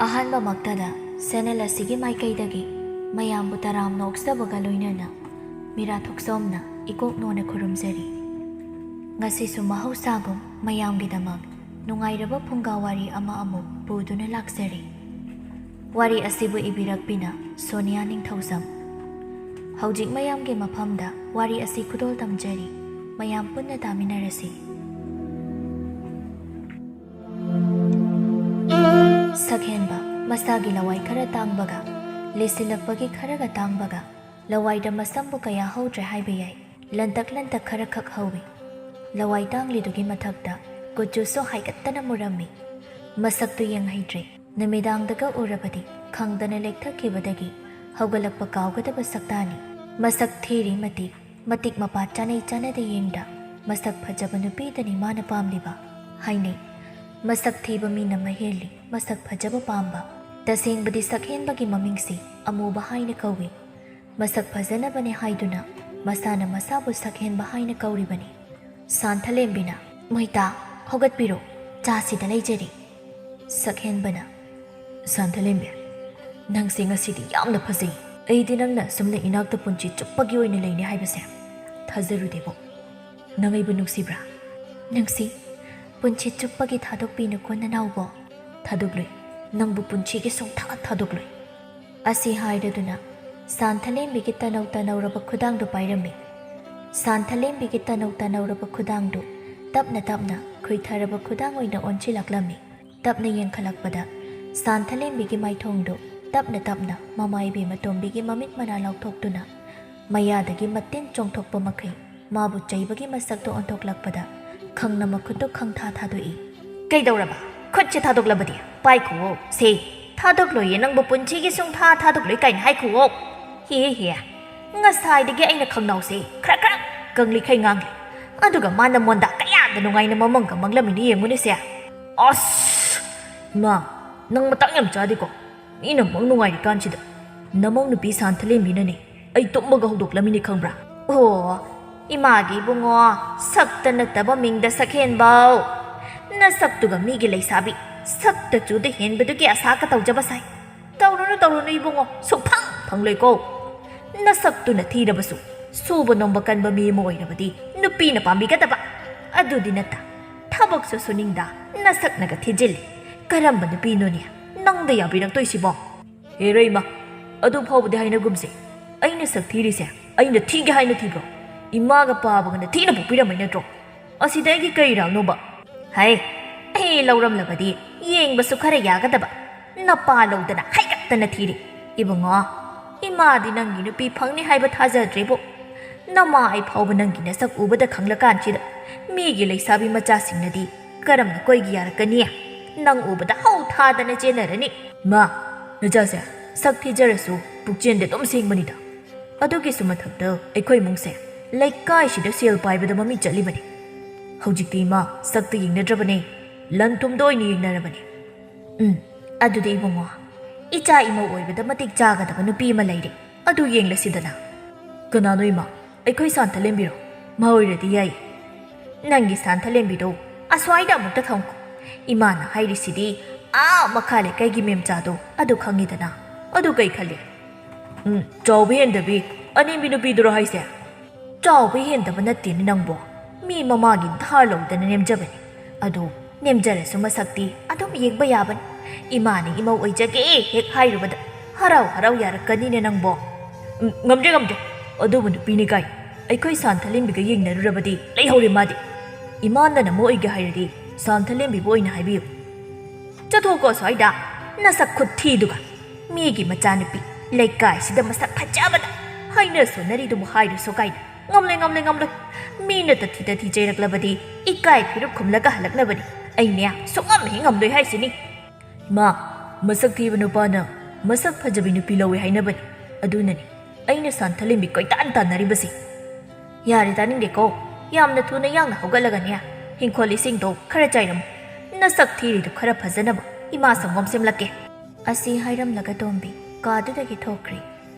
ꯑꯍꯥꯟꯕꯃꯛꯇꯗ channel ꯑꯁꯤꯒꯤ ꯃꯥꯏꯀꯩꯗꯒꯤ ꯃꯌꯥꯝꯕꯨ ꯇꯔꯥꯝꯅ ꯑꯣꯛꯆꯕꯒ ꯂꯣꯏꯅꯅ ꯃꯤꯔꯥ ꯊꯣꯛꯆꯣꯝꯅ ꯏꯀꯣꯛꯅꯣꯅ ꯈꯨꯔꯨꯝꯖꯔꯤ꯫ ꯉꯁꯤꯁꯨ ꯃꯍꯧꯁꯥꯒꯨꯝ ꯃꯌꯥꯝꯒꯤꯗꯃꯛ ꯅꯨꯡꯉꯥꯏꯔꯕ ꯐꯨꯡꯒꯥ ꯋꯥꯔꯤ ꯑꯃ ꯑꯃꯨꯛ ꯄꯨꯗꯨꯅ ꯂꯥꯛꯆꯔꯤ꯫ ꯋꯥꯔꯤ ꯑꯁꯤꯕꯨ ꯏꯕꯤꯔꯛꯄꯤꯅ ꯁꯣꯅꯤꯌꯥ ꯅꯤꯡꯊꯧꯖꯝ꯫ ꯍꯧꯖꯤꯛ ꯃꯌꯥꯝꯒꯤ ꯃꯐꯝꯗ ꯋꯥꯔꯤ ꯑꯁꯤ ꯈꯨꯗꯣꯜ ꯇꯝꯖꯔꯤ꯫ ꯃꯌꯥꯝ ꯄꯨꯟꯅ ꯇꯥꯃꯤꯟꯅꯔꯁꯤ꯫ ꯁꯛꯍꯦꯟꯕ ꯃꯁꯥꯒꯤ ꯂꯋꯥꯏ ꯈꯔ ꯇꯥꯡꯕꯒ ꯂꯤꯁꯤꯜꯂꯛꯄꯒꯤ ꯈꯔꯒ ꯇꯥꯡꯕꯒ ꯂꯋꯥꯏꯗ ꯃꯁꯝꯕꯨ ꯀꯌꯥ ꯍꯧꯗ꯭ꯔꯦ ꯍꯥꯏꯕ ꯌꯥꯏ꯫ ꯂꯟꯇꯛ ꯂꯟꯇꯛ ꯈꯔ ꯈꯛ ꯍꯧꯏ꯫ ꯂꯋꯥꯏ ꯇꯥꯡꯂꯤꯗꯨꯒꯤ ꯃꯊꯛꯇ ꯀꯨꯆꯨꯁꯨ ꯍꯥꯏꯒꯠꯇꯅ ꯃꯨꯔꯝꯃꯤ꯫ ꯃꯁꯛꯇꯨ ꯌꯦꯡꯍꯩꯗ꯭ꯔꯦ꯫ ꯅꯨꯃꯤꯗꯥꯡꯗꯒ ꯎꯔꯕꯗꯤ ꯈꯪꯗꯅ ꯂꯦꯛꯊꯈꯤꯕꯗꯒꯤ ꯍꯧꯒꯠꯂꯛꯄ ꯀꯥꯎꯒꯗꯕ ꯁꯛꯇꯥꯅꯤ꯫ ꯃꯁꯛ ꯊꯤꯔꯤ ꯃꯇꯤꯛ ꯃꯄꯥ ꯆꯥꯅꯩ ꯆꯥꯅꯗꯦ ꯌꯦꯡꯗ ꯃꯁꯛ ꯐꯖꯕ ꯅꯨꯄꯤꯗꯅꯤ ꯃꯥꯅ ꯄꯥꯝꯂꯤꯕ ꯍꯥꯏꯅꯩ꯫ ꯃꯁꯛ ꯊꯤꯕ ꯃꯤꯅ ꯃꯍꯦꯜꯂꯤ ꯃꯁꯛ ꯐꯖꯕ ꯄꯥꯝꯕ꯫ ꯇꯁꯦꯡꯕꯗꯤ ꯁꯛꯍꯦꯟꯕꯒꯤ ꯃꯃꯤꯡꯁꯤ ꯑꯃꯨꯕ ꯍꯥꯏꯅ ꯀꯧꯏ꯫ ꯃꯁꯛ ꯐꯖꯅꯕꯅꯦ ꯍꯥꯏꯗꯨꯅ ꯃꯁꯥꯅ ꯃꯁꯥꯕꯨ ꯁꯛꯍꯦꯟꯕ ꯍꯥꯏꯅ ꯀꯧꯔꯤꯕꯅꯤ꯫ ꯁꯥꯟꯊꯂꯦꯝꯕꯤꯅ ꯃꯣꯏꯇꯥ ꯍꯧꯒꯠꯄꯤꯔꯣ, ꯆꯥꯁꯤꯗ ꯂꯩꯖꯔꯤ꯫ ꯁꯛꯍꯦꯟꯕꯅ ꯁꯥꯟꯊꯂꯦꯝꯕꯤ, ꯅꯪꯁꯦ ꯉꯁꯤꯗꯤ ꯌꯥꯝꯅ ꯐꯖꯩ꯫ ꯑꯩꯗꯤ ꯅꯪꯅ ꯁꯨꯝꯅ ꯏꯅꯥꯛꯇ ꯄꯨꯟꯁꯤ ꯆꯨꯞꯄꯒꯤ ꯑꯣꯏꯅ ꯂꯩꯅꯤ ꯍꯥꯏꯕꯁꯦ ꯊꯥꯖꯔꯨꯗꯦꯕꯣ꯫ ꯅꯪ ꯑꯩꯕꯨ ꯅꯨꯡꯁꯤꯕ꯭ꯔꯥ? ꯅꯨꯡꯁꯤ꯫ ꯄꯨꯟꯁꯤ ꯆꯨꯞꯄꯒꯤ ꯊꯥꯗꯣꯛꯄꯤꯅꯨꯀꯣ ꯅꯅꯥꯎꯕꯣ꯫ ꯊꯥꯗꯣꯛꯂꯣꯏ, ꯅꯪꯕꯨ ꯄꯨꯟꯁꯤꯒꯤ ꯁꯨꯡꯊꯥ ꯊꯥꯗꯣꯛꯂꯣꯏ꯫ ꯑꯁꯤ ꯍꯥꯏꯔꯗꯨꯅ ꯁꯥꯟꯊꯂꯦꯝꯕꯤꯒꯤ ꯇꯅꯧ ꯇꯅꯧꯔꯕ ꯈꯨꯗꯥꯡꯗꯨ ꯄꯥꯏꯔꯝꯃꯤ꯫ ꯁꯥꯟꯊꯂꯦꯝꯕꯤꯒꯤ ꯇꯅꯧ ꯇꯅꯧꯔꯕ ꯈꯨꯗꯥꯡꯗꯨ ꯇꯞꯅ ꯇꯞꯅ ꯈꯨꯏꯊꯔꯕ ꯈꯨꯗꯥꯡ ꯑꯣꯏꯅ ꯑꯣꯟꯁꯤꯜꯂꯛꯂꯝꯃꯤ꯫ ꯇꯞꯅ ꯌꯦꯡꯈꯠꯂꯛꯄꯗ ꯁꯥꯟꯊꯂꯦꯝꯕꯤꯒꯤ ꯃꯥꯏꯊꯣꯡꯗꯨ ꯇꯞꯅ ꯇꯞꯅ ꯃꯃꯥꯏꯕꯦꯝꯃ ꯇꯣꯝꯕꯤꯒꯤ ꯃꯃꯤꯠ ꯃꯅꯥ ꯂꯥꯎꯊꯣꯛꯇꯨꯅ ꯃꯌꯥꯗꯒꯤ ꯃꯇꯤꯟ ꯆꯣꯡꯊꯣꯛꯄ ꯃꯈꯩ ꯃꯥꯕꯨ ꯆꯩꯕꯒꯤ ꯃꯁꯛꯇꯨ ꯑꯣꯟꯊꯣꯛꯂꯛꯄꯗ ꯈꯪꯅ ꯃꯈꯨꯠꯇꯨ ꯈꯪꯊꯥ ꯊꯥꯗꯣꯛꯏ꯫ ꯀꯩꯗꯧꯔꯕ? ꯈꯨꯠꯁꯦ ꯊꯥꯗꯣꯛꯂꯕꯗꯤ ꯄꯥꯏꯈꯨꯋꯣ ꯁꯦ꯫ ꯊꯥꯗꯣꯛꯂꯣꯏꯌꯦ, ꯅꯪꯕꯨ ꯄꯨꯟꯁꯤꯒꯤ ꯁꯨꯡꯊꯥ ꯊꯥꯗꯣꯛꯂꯣꯏ ꯀꯥꯏꯅ ꯍꯥꯏꯈꯨꯋꯣ꯫ ꯍꯦ ꯉꯁꯥꯏꯗꯒꯤ ꯑꯩꯅ ꯈꯪꯅꯥꯎꯁꯦ ꯈꯔ ꯀꯪꯂꯤꯈꯩ ꯉꯥꯡꯂꯤ, ꯑꯗꯨꯒ ꯃꯥꯅ ꯃꯣꯟꯗꯥ ꯀꯌꯥꯗ ꯅꯨꯡꯉꯥꯏꯅ ꯃꯃꯪꯒ ꯃꯪꯂꯝꯃꯤꯅꯤ ꯌꯦꯡꯉꯨꯅꯦꯁꯦ꯫ ꯑꯁ ꯏꯃꯥ, ꯅꯪ ꯃꯇꯥꯡ ꯌꯥꯝ ꯆꯥꯗꯦꯀꯣ꯫ ꯃꯤꯅ ꯃꯪ ꯅꯨꯡꯉꯥꯏꯔꯤꯀꯥꯟꯁꯤꯗ ꯅꯃꯧ ꯅꯨꯄꯤ ꯁꯥꯟꯊꯂꯦꯝꯕꯤꯅꯅꯦ ꯑꯩ ꯇꯨꯝꯃꯒ ꯍꯧꯗꯣꯛꯂꯝꯃꯤꯅꯤ ꯈꯪꯕ꯭ꯔꯥ? ꯑꯣ ꯏꯃꯥꯒꯤ ꯏꯕꯨꯡꯉꯣ, ꯁꯛꯇ ꯅꯠꯇꯕ ꯃꯤꯡꯗ ꯁꯛꯍꯦꯟꯕꯧ꯫ ꯅꯁꯛꯇꯨꯒ ꯃꯤꯒꯤ ꯂꯩꯁꯥꯕꯤ ꯁꯛꯇ ꯆꯨꯗ ꯍꯦꯟꯕꯗꯨꯒꯤ ꯑꯁꯥꯀ ꯇꯧꯖꯕ ꯁꯥꯏ꯫ ꯇꯧꯔꯨꯅꯨ ꯏꯕꯨꯡꯉꯣ, ꯁꯨꯛꯐꯪ ꯐꯪꯂꯣꯏꯀꯣ꯫ ꯅꯁꯛꯇꯨꯅ ꯊꯤꯔꯕꯁꯨ ꯁꯨꯕ ꯅꯣꯝꯕ ꯀꯟꯕ ꯃꯤ ꯑꯃ ꯑꯣꯏꯔꯕꯗꯤ ꯅꯨꯄꯤꯅ ꯄꯥꯝꯕꯤꯒꯗꯕ, ꯑꯗꯨꯗꯤ ꯅꯠꯇ ꯊꯕꯛꯁꯨ ꯁꯨꯅꯤꯡꯗ ꯅꯁꯛꯅꯒ ꯊꯤꯖꯤꯜꯂꯤ꯫ ꯀꯔꯝꯕ ꯅꯨꯄꯤꯅꯣꯅꯦ ꯅꯪꯗ ꯌꯥꯕꯤꯔꯛꯇꯣꯏꯁꯤꯕꯣ? ꯍꯦꯔꯣ ꯏꯃꯥ, ꯑꯗꯨ ꯐꯥꯎꯕꯗꯤ ꯍꯥꯏꯅꯒꯨꯝꯁꯦ꯫ ꯑꯩꯅ ꯁꯛ ꯊꯤꯔꯤꯁꯦ ꯑꯩꯅ ꯊꯤꯒꯦ ꯍꯥꯏꯅ ꯊꯤꯕ꯭ꯔꯣ? ꯏꯃꯥꯒ ꯄꯥꯕꯒꯅ ꯊꯤꯅ ꯄꯣꯛꯄꯤꯔꯝꯃꯤ ꯅꯠꯇ꯭ꯔꯣ? ꯑꯁꯤꯗ ꯑꯩꯒꯤ ꯀꯔꯤ ꯏꯔꯥꯜꯅꯣꯕ? ꯍꯥꯏ, ꯑꯩ ꯂꯧꯔꯝꯂꯕꯗꯤ ꯌꯦꯡꯕꯁꯨ ꯈꯔ ꯌꯥꯒꯗꯕ ꯅꯄꯥ ꯂꯧꯗꯅ ꯍꯥꯏꯒꯠꯇꯅ ꯊꯤꯔꯤ꯫ ꯏꯕꯨꯡꯉꯣ, ꯏꯃꯥꯗꯤ ꯅꯪꯒꯤ ꯅꯨꯄꯤ ꯐꯪꯅꯤ ꯍꯥꯏꯕ ꯊꯥꯖꯗ꯭ꯔꯦꯕꯣ꯫ ꯅꯃꯥ ꯑꯩ ꯐꯥꯎꯕ ꯅꯪꯒꯤ ꯅꯁꯛ ꯎꯕꯗ ꯈꯪꯂꯀꯥꯟꯁꯤꯗ ꯃꯤꯒꯤ ꯂꯩꯁꯥꯕꯤ ꯃꯆꯥꯁꯤꯡꯅꯗꯤ ꯀꯔꯝꯅ ꯀꯣꯏꯒꯤ ꯌꯥꯔꯛꯀꯅꯤ? ꯅꯪ ꯎꯕꯗ ꯍꯧ ꯊꯥꯗꯅ ꯆꯦꯟꯅꯔꯅꯤ꯫ ꯃꯥ, ꯅꯆꯥꯁꯦ ꯁꯛ ꯊꯤꯖꯔꯁꯨ ꯄꯨꯛꯆꯦꯟꯗꯤ ꯑꯗꯨꯝ ꯁꯦꯡꯕꯅꯤꯗ꯫ ꯑꯗꯨꯒꯤꯁꯨ ꯃꯊꯛꯇ ꯑꯩꯈꯣꯏ ꯏꯃꯨꯡꯁꯦ ꯂꯩꯀꯥꯏꯁꯤꯗ ꯁꯦꯜ ꯄꯥꯏꯕꯗ ꯃꯃꯤꯡ ꯆꯠꯂꯤꯕꯅꯤ꯫ ꯍꯧꯖꯤꯛꯇꯤ ꯏꯃꯥ ꯁꯛꯇ ꯌꯦꯡꯅꯗ꯭ꯔꯕꯅꯦ, ꯂꯟ ꯊꯨꯝꯗ ꯑꯣꯏꯅ ꯌꯦꯡꯅꯔꯕꯅꯤ꯫ ꯑꯗꯨꯗꯤ ꯏꯕꯨꯡꯉꯣ, ꯏꯆꯥ ꯏꯃꯧ ꯑꯣꯏꯕꯗ ꯃꯇꯤꯛ ꯆꯥꯒꯗꯕ ꯅꯨꯄꯤ ꯑꯃ ꯂꯩꯔꯦ, ꯑꯗꯨ ꯌꯦꯡꯂꯁꯤꯗꯅ꯫ ꯀꯅꯥꯅꯣ ꯏꯃꯥ? ꯑꯩꯈꯣꯏ ꯁꯥꯟꯊꯂꯦꯝꯕꯤꯔꯣ? ꯃꯥ ꯑꯣꯏꯔꯗꯤ ꯌꯥꯏ꯫ ꯅꯪꯒꯤ ꯁꯥꯟꯊꯂꯦꯝꯕꯤꯗꯣ ꯑꯁ꯭ꯋꯥꯏꯗ ꯑꯃꯨꯛꯇ ꯊꯝꯈꯣ꯫ ꯏꯃꯥꯅ ꯍꯥꯏꯔꯤꯁꯤꯗꯤ ꯃꯈꯥ ꯂꯩꯀꯥꯏꯒꯤ ꯃꯦꯝꯆꯥꯗꯣ ꯑꯗꯨ ꯈꯪꯉꯤꯗꯅ꯫ ꯑꯗꯨ ꯀꯩ ꯈꯜꯂꯤ? ꯆꯥꯎꯕ ꯍꯦꯟꯗꯕꯤ ꯑꯅꯦꯝꯕꯤ ꯅꯨꯄꯤꯗꯨꯔꯣ ꯍꯥꯏꯁꯦ? ꯆꯥꯎꯕ ꯍꯦꯟꯗꯕ ꯅꯠꯇꯦꯅꯦ ꯅꯪꯕꯣ, ꯃꯤ ꯃꯃꯥꯒꯤ ꯙꯥꯔ ꯂꯧꯗꯅ ꯅꯦꯝꯖꯕꯅꯤ꯫ ꯑꯗꯨ ꯅꯦꯝꯖꯔꯁꯨ ꯃꯁꯛꯇꯤ ꯑꯗꯨꯝ ꯌꯦꯡꯕ ꯌꯥꯕꯅꯤ꯫ ꯏꯃꯥꯅ ꯏꯃꯧ ꯑꯣꯏꯖꯒꯦ ꯍꯦꯛ ꯍꯥꯏꯔꯨꯕꯗ ꯍꯔꯥꯎ ꯌꯥꯔꯛꯀꯅꯤꯅꯦ ꯅꯪꯕꯣ꯫ ꯉꯝꯗ꯭ꯔꯦ, ꯑꯗꯨꯕꯨ ꯅꯨꯄꯤꯅꯤ ꯀꯥꯏ ꯑꯩꯈꯣꯏ ꯁꯥꯟꯊꯂꯦꯝꯕꯤꯒ ꯌꯦꯡꯅꯔꯨꯔꯕꯗꯤ ꯂꯩꯍꯧꯔꯦ ꯃꯥꯗꯤ꯫ ꯏꯃꯥꯟꯗꯅ ꯑꯃꯨꯛ ꯑꯣꯏꯒꯦ ꯍꯥꯏꯔꯗꯤ ꯁꯥꯟꯊꯂꯦꯝꯕꯤꯕꯨ ꯑꯣꯏꯅ ꯍꯥꯏꯕꯤꯌꯨ꯫ ꯆꯠꯊꯣꯛꯀꯣ ꯑꯁ꯭ꯋꯥꯏꯗ, ꯅꯁꯛ ꯈꯨꯠꯊꯤꯗꯨꯒ꯫ ꯃꯤꯒꯤ ꯃꯆꯥꯅꯨꯄꯤ ꯂꯩꯀꯥꯏꯁꯤꯗ ꯃꯁꯛ ꯐꯖꯕꯗ ꯍꯥꯏꯅ ꯁꯣꯟꯅꯔꯤꯗꯨꯕꯨ ꯍꯥꯏꯔꯨꯁꯨ ꯀꯥꯏꯅ꯫ ꯉꯝꯂꯣꯏ꯫ ꯃꯤꯅ ꯇꯊꯤ ꯆꯩꯔꯛꯂꯕꯗꯤ ꯏꯀꯥꯏ ꯐꯤꯔꯨꯞ ꯈꯨꯝꯂꯒ ꯍꯜꯂꯛꯅꯕꯅꯤ꯫ ꯑꯩꯅꯦ ꯁꯨꯡꯉꯝ ꯍꯦꯛ ꯉꯝꯂꯣꯏ ꯍꯥꯏꯁꯤꯅꯤ꯫ ꯃꯥ, ꯃꯁꯛ ꯊꯤꯕ ꯅꯨꯄꯥꯅ ꯃꯁꯛ ꯐꯖꯕꯤ ꯅꯨꯄꯤ ꯂꯧꯋꯦ ꯍꯥꯏꯅꯕꯅꯤ꯫ ꯑꯗꯨꯅꯅꯤ ꯑꯩꯅ ꯁꯥꯟꯊꯂꯦꯝꯕꯤ ꯀꯣꯏꯇꯥꯟ ꯇꯥꯟꯅꯔꯤꯕꯁꯤ꯫ ꯌꯥꯔꯦ, ꯇꯥꯅꯤꯡꯗꯦꯀꯣ꯫ ꯌꯥꯝꯅ ꯊꯨꯅ ꯌꯥꯡꯅ ꯍꯧꯒꯠꯂꯒꯅꯦ ꯍꯤꯡꯈꯣꯜ ꯏꯁꯤꯡꯗꯣ ꯈꯔ ꯆꯥꯏꯔꯝꯃꯨ꯫ ꯅꯁꯛ ꯊꯤꯔꯤꯗꯨ ꯈꯔ ꯐꯖꯅꯕ ꯏꯃꯥ ꯁꯪꯒꯣꯝ ꯁꯦꯝꯂꯛꯀꯦ꯫ ꯑꯁꯤ ꯍꯥꯏꯔꯝꯂꯒ ꯇꯣꯝꯕꯤ ꯀꯥꯗꯨꯗꯒꯤ ꯊꯣꯛꯈ꯭ꯔꯤ꯫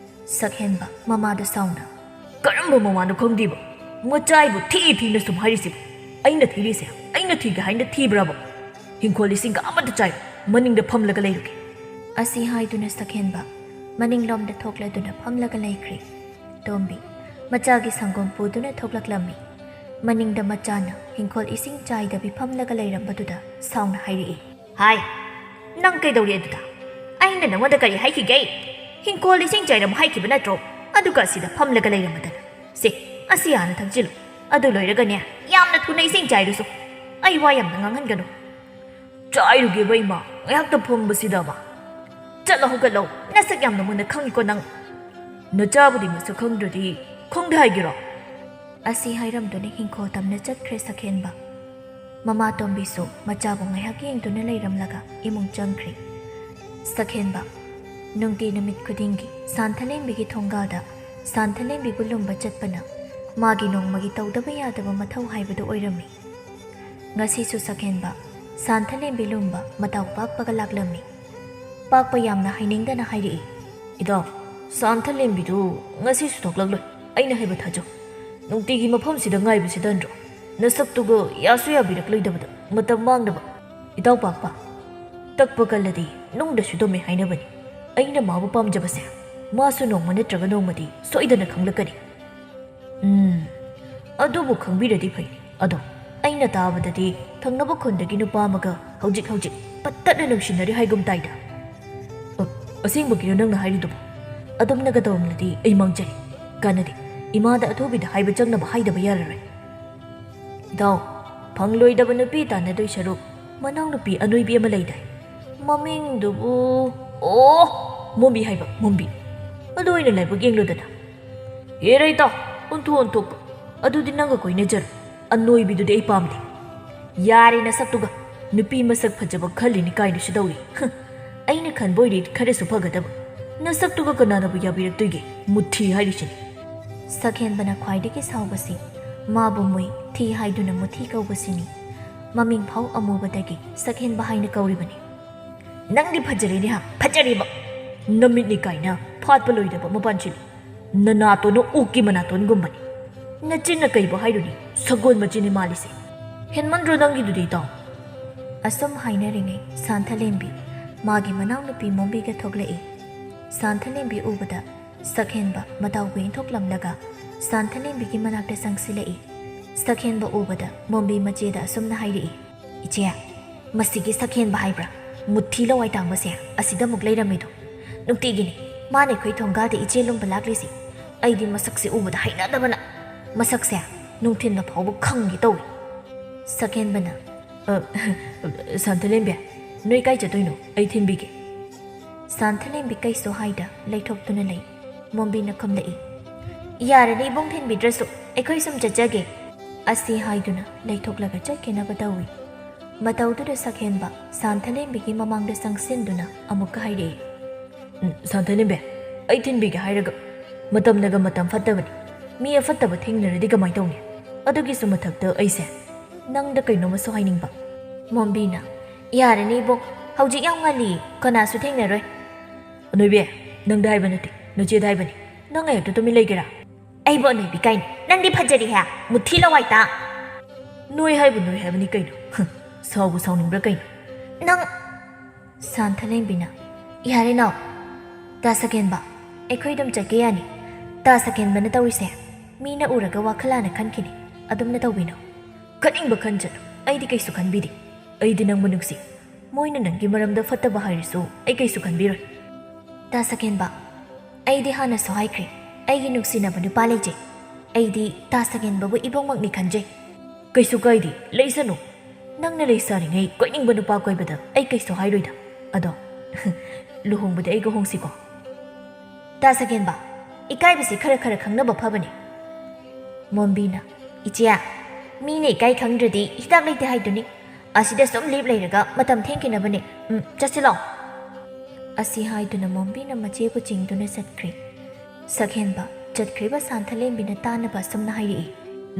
ꯁꯛꯍꯦꯟꯕ ꯃꯃꯥꯗ ꯁꯥꯎꯅ, ꯀꯔꯝꯕ ꯃꯃꯥꯅꯣ ꯈꯪꯗꯦꯕ, ꯃꯆꯥꯏꯕꯨ ꯊꯤꯅ ꯁꯨꯝ ꯍꯥꯏꯔꯤꯁꯤꯕ꯫ ꯑꯩꯅ ꯊꯤꯔꯤꯁꯦ ꯑꯩꯅ ꯊꯤꯒꯦ ꯍꯥꯏꯅ ꯊꯤꯕ꯭ꯔꯕ? ꯍꯤꯡꯈꯣꯜ ꯏꯁꯤꯡꯒ ꯑꯃꯠꯇ ꯆꯥꯏꯕ, ꯃꯅꯤꯡꯗ ꯐꯝꯂꯒ ꯂꯩꯔꯨꯒꯦ꯫ ꯑꯁꯤ ꯍꯥꯏꯗꯨꯅ ꯁꯛꯍꯦꯟꯕ ꯃꯅꯤꯡꯂꯣꯝꯗ ꯊꯣꯛꯂꯗꯨꯅ ꯐꯝꯂꯒ ꯂꯩꯈ꯭ꯔꯦ꯫ ꯇꯣꯝꯕꯤ ꯃꯆꯥꯒꯤ ꯁꯪꯒꯣꯝ ꯄꯨꯗꯨꯅ ꯊꯣꯛꯂꯛꯂꯝꯃꯤ꯫ ꯃꯅꯤꯡꯗ ꯃꯆꯥꯅ ꯍꯤꯡꯈꯣꯜ ꯏꯁꯤꯡ ꯆꯥꯏꯗꯕꯤ ꯐꯝꯂꯒ ꯂꯩꯔꯝꯕꯗꯨꯗ ꯁꯥꯎꯅ ꯍꯥꯏꯔꯛꯏ, ꯍꯥꯏ, ꯅꯪ ꯀꯩꯗꯧꯔꯤ ꯑꯗꯨꯗ? ꯑꯩꯅ ꯅꯪꯉꯣꯟꯗ ꯀꯔꯤ ꯍꯥꯏꯈꯤꯒꯦ? ꯍꯤꯡꯈꯣꯜ ꯏꯁꯤꯡ ꯆꯥꯏꯔꯝꯃꯨ ꯍꯥꯏꯈꯤꯕ ꯅꯠꯇ꯭ꯔꯣ? ꯑꯗꯨꯒ ꯑꯁꯤꯗ ꯐꯝꯂꯒ ꯂꯩꯔꯝꯃꯗꯅ. ꯁꯦ, ꯑꯁꯤ ꯍꯥꯟꯅ ꯊꯛꯆꯤꯜꯂꯨ. ꯑꯗꯨ ꯂꯣꯏꯔꯒꯅꯦ ꯌꯥꯝꯅ ꯊꯨꯅ ꯏꯁꯤꯡ ꯆꯥꯏꯔꯨꯁꯨ. ꯑꯩ ꯋꯥ ꯌꯥꯝꯅ ꯉꯥꯡꯍꯟꯒꯅꯨ. ꯆꯥꯏꯔꯨꯒꯦꯕ ꯏꯃꯥ, ꯉꯥꯏꯍꯥꯛꯇ ꯐꯝꯕꯁꯤꯗꯕ. ꯆꯠꯂꯣ ꯍꯧꯒꯠꯂꯣ, ꯅꯁꯛ ꯌꯥꯝꯅ ꯃꯨꯟꯅ ꯈꯪꯉꯤꯀꯣ ꯅꯪ. ꯅꯆꯥꯕꯨꯗꯤ ꯃꯁꯛ ꯈꯪꯗ꯭ꯔꯗꯤ ꯈꯪꯗꯦ ꯍꯥꯏꯒꯦꯔꯣ? ꯑꯁꯤ ꯍꯥꯏꯔꯝꯗꯨꯅ ꯍꯤꯡꯈꯣꯜ ꯇꯝꯅ ꯆꯠꯈ꯭ꯔꯦ ꯁꯛꯍꯦꯟꯕ꯫ ꯃꯃꯥ ꯇꯣꯝꯕꯤꯁꯨ ꯃꯆꯥꯕꯨ ꯉꯥꯏꯍꯥꯛ ꯌꯦꯡꯗꯨꯅ ꯂꯩꯔꯝꯂꯒ ꯏꯃꯨꯡ ꯆꯪꯈ꯭ꯔꯦ꯫ ꯁꯛꯍꯦꯟꯕ ꯅꯨꯡꯇꯤ ꯅꯨꯃꯤꯠ ꯈꯨꯗꯤꯡꯒꯤ ꯁꯥꯟꯊꯂꯦꯝꯕꯤꯒꯤ ꯊꯣꯡꯒꯥꯜꯗ ꯁꯥꯟꯊꯂꯦꯝꯕꯤꯕꯨ ꯂꯨꯝꯕ ꯆꯠꯄꯅ ꯃꯥꯒꯤ ꯅꯣꯡꯃꯒꯤ ꯇꯧꯗꯕ ꯌꯥꯗꯕ ꯃꯊꯧ ꯍꯥꯏꯕꯗꯨ ꯑꯣꯏꯔꯝꯃꯤ꯫ ꯉꯁꯤꯁꯨ ꯁꯛꯍꯦꯟꯕ ꯁꯥꯟꯊꯂꯦꯝꯕꯤ ꯂꯨꯝꯕ ꯃꯇꯥꯎ ꯄꯥꯛꯄꯒ ꯂꯥꯛꯂꯝꯃꯤ꯫ ꯄꯥꯛꯄ ꯌꯥꯝꯅ ꯍꯩꯅꯤꯡꯗꯅ ꯍꯥꯏꯔꯛꯏ, ꯏꯗꯥꯎ, ꯁꯥꯟꯊꯂꯦꯝꯕꯤꯗꯨ ꯉꯁꯤꯁꯨ ꯊꯣꯛꯂꯛꯂꯣꯏ, ꯑꯩꯅ ꯍꯥꯏꯕ ꯊꯥꯖꯧ. ꯅꯨꯡꯇꯤꯒꯤ ꯃꯐꯝꯁꯤꯗ ꯉꯥꯏꯕꯁꯤꯗꯟꯗ꯭ꯔꯣ? ꯅꯁꯛꯇꯨꯒ ꯌꯥꯁꯨ ꯌꯥꯕꯤꯔꯛꯂꯣꯏꯗꯕꯗ ꯃꯇꯝ ꯃꯥꯡꯅꯕ. ꯏꯗꯥꯎ ꯄꯥꯛꯄ, ꯇꯛꯄ ꯀꯜꯂꯗꯤ ꯅꯨꯡꯗꯁꯨ ꯗꯨꯝꯃꯦ ꯍꯥꯏꯅꯕꯅꯤ. ꯑꯩꯅ ꯃꯥꯕꯨ ꯄꯥꯝꯖꯕꯁꯦ ꯃꯥꯁꯨ ꯅꯣꯡꯃ ꯅꯠꯇ꯭ꯔꯒ ꯅꯣꯡꯃꯗꯤ ꯁꯣꯏꯗꯅ ꯈꯪꯂꯛꯀꯅꯤ. ꯑꯗꯨꯕꯨ ꯈꯪꯕꯤꯔꯗꯤ ꯐꯩ. ꯑꯗꯣ ꯑꯩꯅ ꯇꯥꯕꯗꯗꯤ ꯊꯪꯅꯕ ꯈꯨꯟꯗꯒꯤ ꯅꯨꯄꯥ ꯑꯃꯒ ꯍꯧꯖꯤꯛ ꯄꯠꯇꯠꯅ ꯅꯨꯡꯁꯤꯅꯔꯤ ꯍꯥꯏꯒꯨꯝ ꯇꯥꯏꯗ. ꯑꯁꯦꯡꯕꯒꯤꯔꯣ ꯅꯪꯅ ꯍꯥꯏꯔꯤꯗꯨꯕꯨ? ꯑꯗꯨꯝꯅꯒ ꯇꯧꯔꯝꯂꯗꯤ ꯑꯩ ꯃꯥꯡꯖꯩ. ꯀꯥꯟꯅꯗꯦ. ꯏꯃꯥꯗ ꯑꯊꯨꯕꯤꯗ ꯍꯥꯏꯕ ꯆꯪꯅꯕ ꯍꯥꯏꯗꯕ ꯌꯥꯔꯔꯣꯏ. ꯏꯗꯥꯎ, ꯐꯪꯂꯣꯏꯗꯕ ꯅꯨꯄꯤ ꯇꯥꯟꯅꯗꯣꯏ ꯁꯔꯨꯛ ꯃꯅꯥꯎ ꯅꯨꯄꯤ ꯑꯅꯣꯏꯕꯤ ꯑꯃ ꯂꯩꯗꯥꯏ. ꯃꯃꯤꯡꯗꯨꯕꯨ ꯃꯣꯝꯕꯤ ꯍꯥꯏꯕ, ꯃꯣꯝꯕꯤ. ꯑꯗꯨ ꯑꯣꯏꯅ ꯂꯥꯏꯕꯛ ꯌꯦꯡꯂꯨꯗꯅ. ꯍꯦꯔ ꯏꯇꯥꯎ, ꯑꯣꯟꯊꯣꯛꯄ. ꯑꯗꯨꯗꯤ ꯅꯪꯒ ꯀꯣꯏꯅꯖꯔꯣ. ꯑꯅꯣꯏꯕꯤꯗꯨꯗꯤ ꯑꯩ ꯄꯥꯝꯗꯦ. ꯌꯥꯔꯦ ꯅꯁꯛꯇꯨꯒ. ꯅꯨꯄꯤ ꯃꯁꯛ ꯐꯖꯕ ꯈꯜꯂꯤꯅꯤ ꯀꯥꯏꯅꯁꯨ ꯇꯧꯏ. ꯑꯩꯅ ꯈꯟꯕ ꯑꯣꯏꯗꯤ ꯈꯔꯁꯨ ꯐꯒꯗꯕ. ꯅꯁꯛꯇꯨꯒ ꯀꯅꯥꯅꯕꯨ ꯌꯥꯕꯤꯔꯛꯇꯣꯏꯒꯦ? ꯃꯨꯊꯤ ꯍꯥꯏꯔꯤꯁꯤꯅꯤ. ꯁꯛꯍꯦꯟꯕꯅ ꯈ꯭ꯋꯥꯏꯗꯒꯤ ꯁꯥꯎꯕꯁꯤ ꯃꯥꯕꯨ ꯃꯣꯏ ꯊꯤ ꯍꯥꯏꯗꯨꯅ ꯃꯨꯊꯤ ꯀꯧꯕꯁꯤꯅꯤ꯫ ꯃꯃꯤꯡ ꯐꯥꯎ ꯑꯃꯨꯕꯗꯒꯤ ꯁꯛꯍꯦꯟꯕ ꯍꯥꯏꯅ ꯀꯧꯔꯤꯕꯅꯤ꯫ ꯅꯪꯗꯤ ꯐꯖꯔꯦꯅꯦ ꯍꯥ, ꯐꯖꯔꯦꯕ. ꯅꯃꯤꯠꯅꯤ ꯀꯥꯏꯅ ꯐꯥꯠꯄ ꯂꯣꯏꯗꯕ ꯃꯄꯥꯟꯁꯤꯅꯤ. ꯅꯅꯥꯇꯣꯟꯅ ꯑꯣꯛꯀꯤ ꯃꯅꯥꯇꯣꯟꯒꯨꯝꯕꯅꯤ. ꯅꯆꯤꯟꯅ ꯀꯩꯕꯨ ꯍꯥꯏꯔꯨꯅꯤ, ꯁꯒꯣꯜ ꯃꯆꯤꯟꯅꯤ ꯃꯥꯜꯂꯤꯁꯦ. ꯍꯦꯟꯃꯟꯗ꯭ꯔꯣ ꯅꯪꯒꯤꯗꯨꯗꯤ ꯏꯇꯥꯎ? ꯑꯁꯨꯝ ꯍꯥꯏꯅꯔꯤꯉꯩ ꯁꯥꯟꯊꯂꯦꯝꯕꯤ ꯃꯥꯒꯤ ꯃꯅꯥꯎꯅꯨꯄꯤ ꯃꯣꯝꯕꯤꯒ ꯊꯣꯛꯂꯛꯏ꯫ ꯁꯥꯟꯊꯂꯦꯝꯕꯤ ꯎꯕꯗ ꯁꯛꯍꯦꯟꯕ ꯃꯇꯥꯎꯕꯨ ꯏꯟꯊꯣꯛꯂꯝꯂꯒ ꯁꯥꯟꯊꯂꯦꯝꯕꯤꯒꯤ ꯃꯅꯥꯛꯇ ꯆꯪꯁꯤꯜꯂꯛꯏ꯫ ꯁꯛꯍꯦꯟꯕ ꯎꯕꯗ ꯃꯣꯝꯕꯤ ꯃꯆꯦꯗ ꯑꯁꯨꯝꯅ ꯍꯥꯏꯔꯛꯏ, ꯏꯆꯦ, ꯃꯁꯤꯒꯤ ꯁꯛꯍꯦꯟꯕ ꯍꯥꯏꯕ꯭ꯔꯥ, ꯃꯨꯊꯤ ꯂꯋꯥꯏ ꯇꯥꯡꯕꯁꯦ ꯑꯁꯤꯗ ꯑꯃꯨꯛ ꯂꯩꯔꯝꯃꯤꯗꯣ. ꯅꯨꯡꯇꯤꯒꯤꯅꯤ ꯃꯥꯅ ꯑꯩꯈꯣꯏ ꯊꯣꯡꯒꯥꯜꯗ ꯏꯆꯦ ꯂꯨꯝꯕ ꯂꯥꯛꯂꯤꯁꯤ. ꯑꯩꯗꯤ ꯃꯁꯛꯁꯦ ꯎꯕꯗ ꯍꯩꯅꯗꯕꯅ ꯃꯁꯛꯁꯦ ꯅꯨꯡꯊꯤꯟꯗ ꯐꯥꯎꯕ ꯈꯪꯒꯦ ꯇꯧꯏ꯫ ꯁꯛꯍꯦꯟꯕꯅ, ꯁꯥꯟꯊꯂꯦꯝꯕꯤ, ꯅꯣꯏ ꯀꯥꯏ ꯆꯠꯇꯣꯏꯅꯣ? ꯑꯩ ꯊꯤꯟꯕꯤꯒꯦ. ꯁꯥꯟꯊꯂꯦꯝꯕꯤ ꯀꯩꯁꯨ ꯍꯥꯏꯗ ꯂꯩꯊꯣꯛꯇꯨꯅ ꯂꯩ꯫ ꯃꯣꯝꯕꯤꯅ ꯈꯨꯝꯂꯛꯏ, ꯌꯥꯔꯅꯤ ꯏꯕꯨꯡ ꯊꯤꯟꯕꯤꯗ꯭ꯔꯁꯨ ꯑꯩꯈꯣꯏ ꯁꯨꯝ ꯆꯠꯆꯒꯦ. ꯑꯁꯤ ꯍꯥꯏꯗꯨꯅ ꯂꯩꯊꯣꯛꯂꯒ ꯆꯠꯈꯤꯅꯕ ꯇꯧꯏ꯫ ꯃꯇꯧꯗꯨꯗ ꯁꯛꯍꯦꯟꯕ ꯁꯥꯟꯊꯂꯦꯝꯕꯤꯒꯤ ꯃꯃꯥꯡꯗ ꯆꯪꯁꯤꯟꯗꯨꯅ ꯑꯃꯨꯛꯀ ꯍꯥꯏꯔꯛꯏ, ꯁꯥꯟꯊꯂꯦꯝꯕꯤ, ꯑꯩ ꯊꯤꯟꯕꯤꯒꯦ ꯍꯥꯏꯔꯒ ꯃꯇꯝꯅꯒ ꯃꯇꯝ ꯐꯠꯇꯕꯅꯤ. ꯃꯤ ꯑꯐꯠꯇꯕ ꯊꯦꯡꯅꯔꯗꯤ ꯀꯃꯥꯏ ꯇꯧꯅꯤ? ꯑꯗꯨꯒꯤꯁꯨ ꯃꯊꯛꯇ ꯑꯩꯁꯦ ꯅꯪꯗ ꯀꯩꯅꯣꯝꯃꯁꯨ ꯍꯥꯏꯅꯤꯡꯕ. ꯃꯣꯝꯕꯤꯅ, ꯌꯥꯔꯅꯤ ꯏꯕꯨꯡ, ꯍꯧꯖꯤꯛ ꯌꯥꯝ ꯉꯜꯂꯤ, ꯀꯅꯥꯁꯨ ꯊꯦꯡꯅꯔꯣꯏ. ꯑꯅꯣꯏꯕꯤ, ꯅꯪꯗ ꯍꯥꯏꯕ ꯅꯠꯇꯦ, ꯅꯆꯦꯗ ꯍꯥꯏꯕꯅꯤ. ꯅꯪ ꯉꯥꯏꯍꯥꯛꯇ ꯇꯨꯃꯤꯟ ꯂꯩꯒꯦꯔꯥ? ꯑꯩꯕꯨ ꯑꯅꯣꯏꯕꯤ ꯀꯥꯏꯅ, ꯅꯪꯗꯤ ꯐꯖꯔꯤ ꯍꯥ, ꯃꯨꯊꯤ ꯂꯋꯥꯏꯇꯥ. ꯅꯣꯏ ꯍꯥꯏꯕꯅꯤ ꯀꯩꯅꯣ. ꯁꯥꯎꯕꯨ ꯁꯥꯎꯅꯤꯡꯕ꯭ꯔꯥ ꯀꯩꯅꯣ? ꯅꯪ. ꯁꯥꯟꯊꯂꯦꯝꯕꯤꯅ, ꯌꯥꯔꯦ ꯅꯥꯎ. ꯇꯥ ꯁꯛꯍꯦꯟꯕ, ꯑꯩꯈꯣꯏ ꯑꯗꯨꯝ ꯆꯠꯀꯦ ꯌꯥꯅꯤ. ꯇꯥ ꯁꯛꯍꯦꯟꯕꯅ ꯇꯧꯔꯤꯁꯦ ꯃꯤꯅ ꯎꯔꯒ ꯋꯥꯈꯜ ꯂꯥꯟꯅ ꯈꯟꯈꯤꯅꯤ. ꯑꯗꯨꯝꯅ ꯇꯧꯕꯤꯅꯣ. ꯈꯟꯅꯤꯡꯕ ꯈꯟꯖꯅꯨ, ꯑꯩꯗꯤ ꯀꯩꯁꯨ ꯈꯟꯕꯤꯗꯦ. ꯑꯩꯗꯤ ꯅꯪꯕꯨ ꯅꯨꯡꯁꯤ. ꯃꯣꯏꯅ ꯅꯪꯒꯤ ꯃꯔꯝꯗ ꯐꯠꯇꯕ ꯍꯥꯏꯔꯁꯨ ꯑꯩ ꯀꯩꯁꯨ ꯈꯟꯕꯤꯔꯣꯏ. ꯇꯥ ꯁꯛꯍꯦꯟꯕ, ꯑꯩꯗꯤ ꯍꯥꯟꯅꯁꯨ ꯍꯥꯏꯈ꯭ꯔꯦ, ꯑꯩꯒꯤ ꯅꯨꯡꯁꯤꯅꯕ ꯅꯨꯄꯥ ꯂꯩꯖꯩ. ꯑꯩꯗꯤ ꯇꯥ ꯁꯛꯍꯦꯟꯕꯕꯨ ꯏꯕꯨꯡꯃꯛꯅꯤ ꯈꯟꯖꯩ. ꯀꯩꯁꯨ ꯀꯥꯏꯗꯦ, ꯂꯩꯁꯅꯨ. ꯅꯪꯅ ꯂꯩꯁꯥꯔꯤꯉꯩ ꯀꯣꯏꯅꯤꯡꯕ ꯅꯨꯄꯥ ꯀꯣꯏꯕꯗ ꯑꯩ ꯀꯩꯁꯨ ꯍꯥꯏꯔꯣꯏꯗ. ꯑꯗꯣ ꯂꯨꯍꯣꯡꯕꯗꯤ ꯑꯩꯒ ꯍꯣꯡꯁꯤꯀꯣ. ꯇꯥ ꯁꯛꯍꯦꯟꯕ, ꯏꯀꯥꯏꯕꯁꯤ ꯈꯔ ꯈꯪꯅꯕ ꯐꯕꯅꯤ. ꯃꯣꯝꯕꯤꯅ, ꯏꯆꯦ, ꯃꯤꯅ ꯏꯀꯥꯏ ꯈꯪꯗ꯭ꯔꯗꯤ ꯍꯤꯗꯥꯛ ꯂꯩꯇꯦ ꯍꯥꯏꯗꯨꯅꯤ. ꯑꯁꯤꯗ ꯁꯨꯝ ꯂꯦꯞ ꯂꯩꯔꯒ ꯃꯇꯝ ꯊꯦꯡꯈꯤꯅꯕꯅꯦ. ꯆꯠꯁꯤꯂꯥꯎ. ꯑꯁꯤ ꯍꯥꯏꯗꯨꯅ ꯃꯣꯝꯕꯤꯅ ꯃꯆꯦꯕꯨ ꯆꯤꯡꯗꯨꯅ ꯆꯠꯈ꯭ꯔꯦ꯫ ꯁꯛꯍꯦꯟꯕ ꯆꯠꯈ꯭ꯔꯤꯕ ꯁꯥꯟꯊꯂꯦꯝꯕꯤꯅ ꯇꯥꯅꯕ ꯑꯁꯨꯝꯅ ꯍꯥꯏꯔꯛꯏ,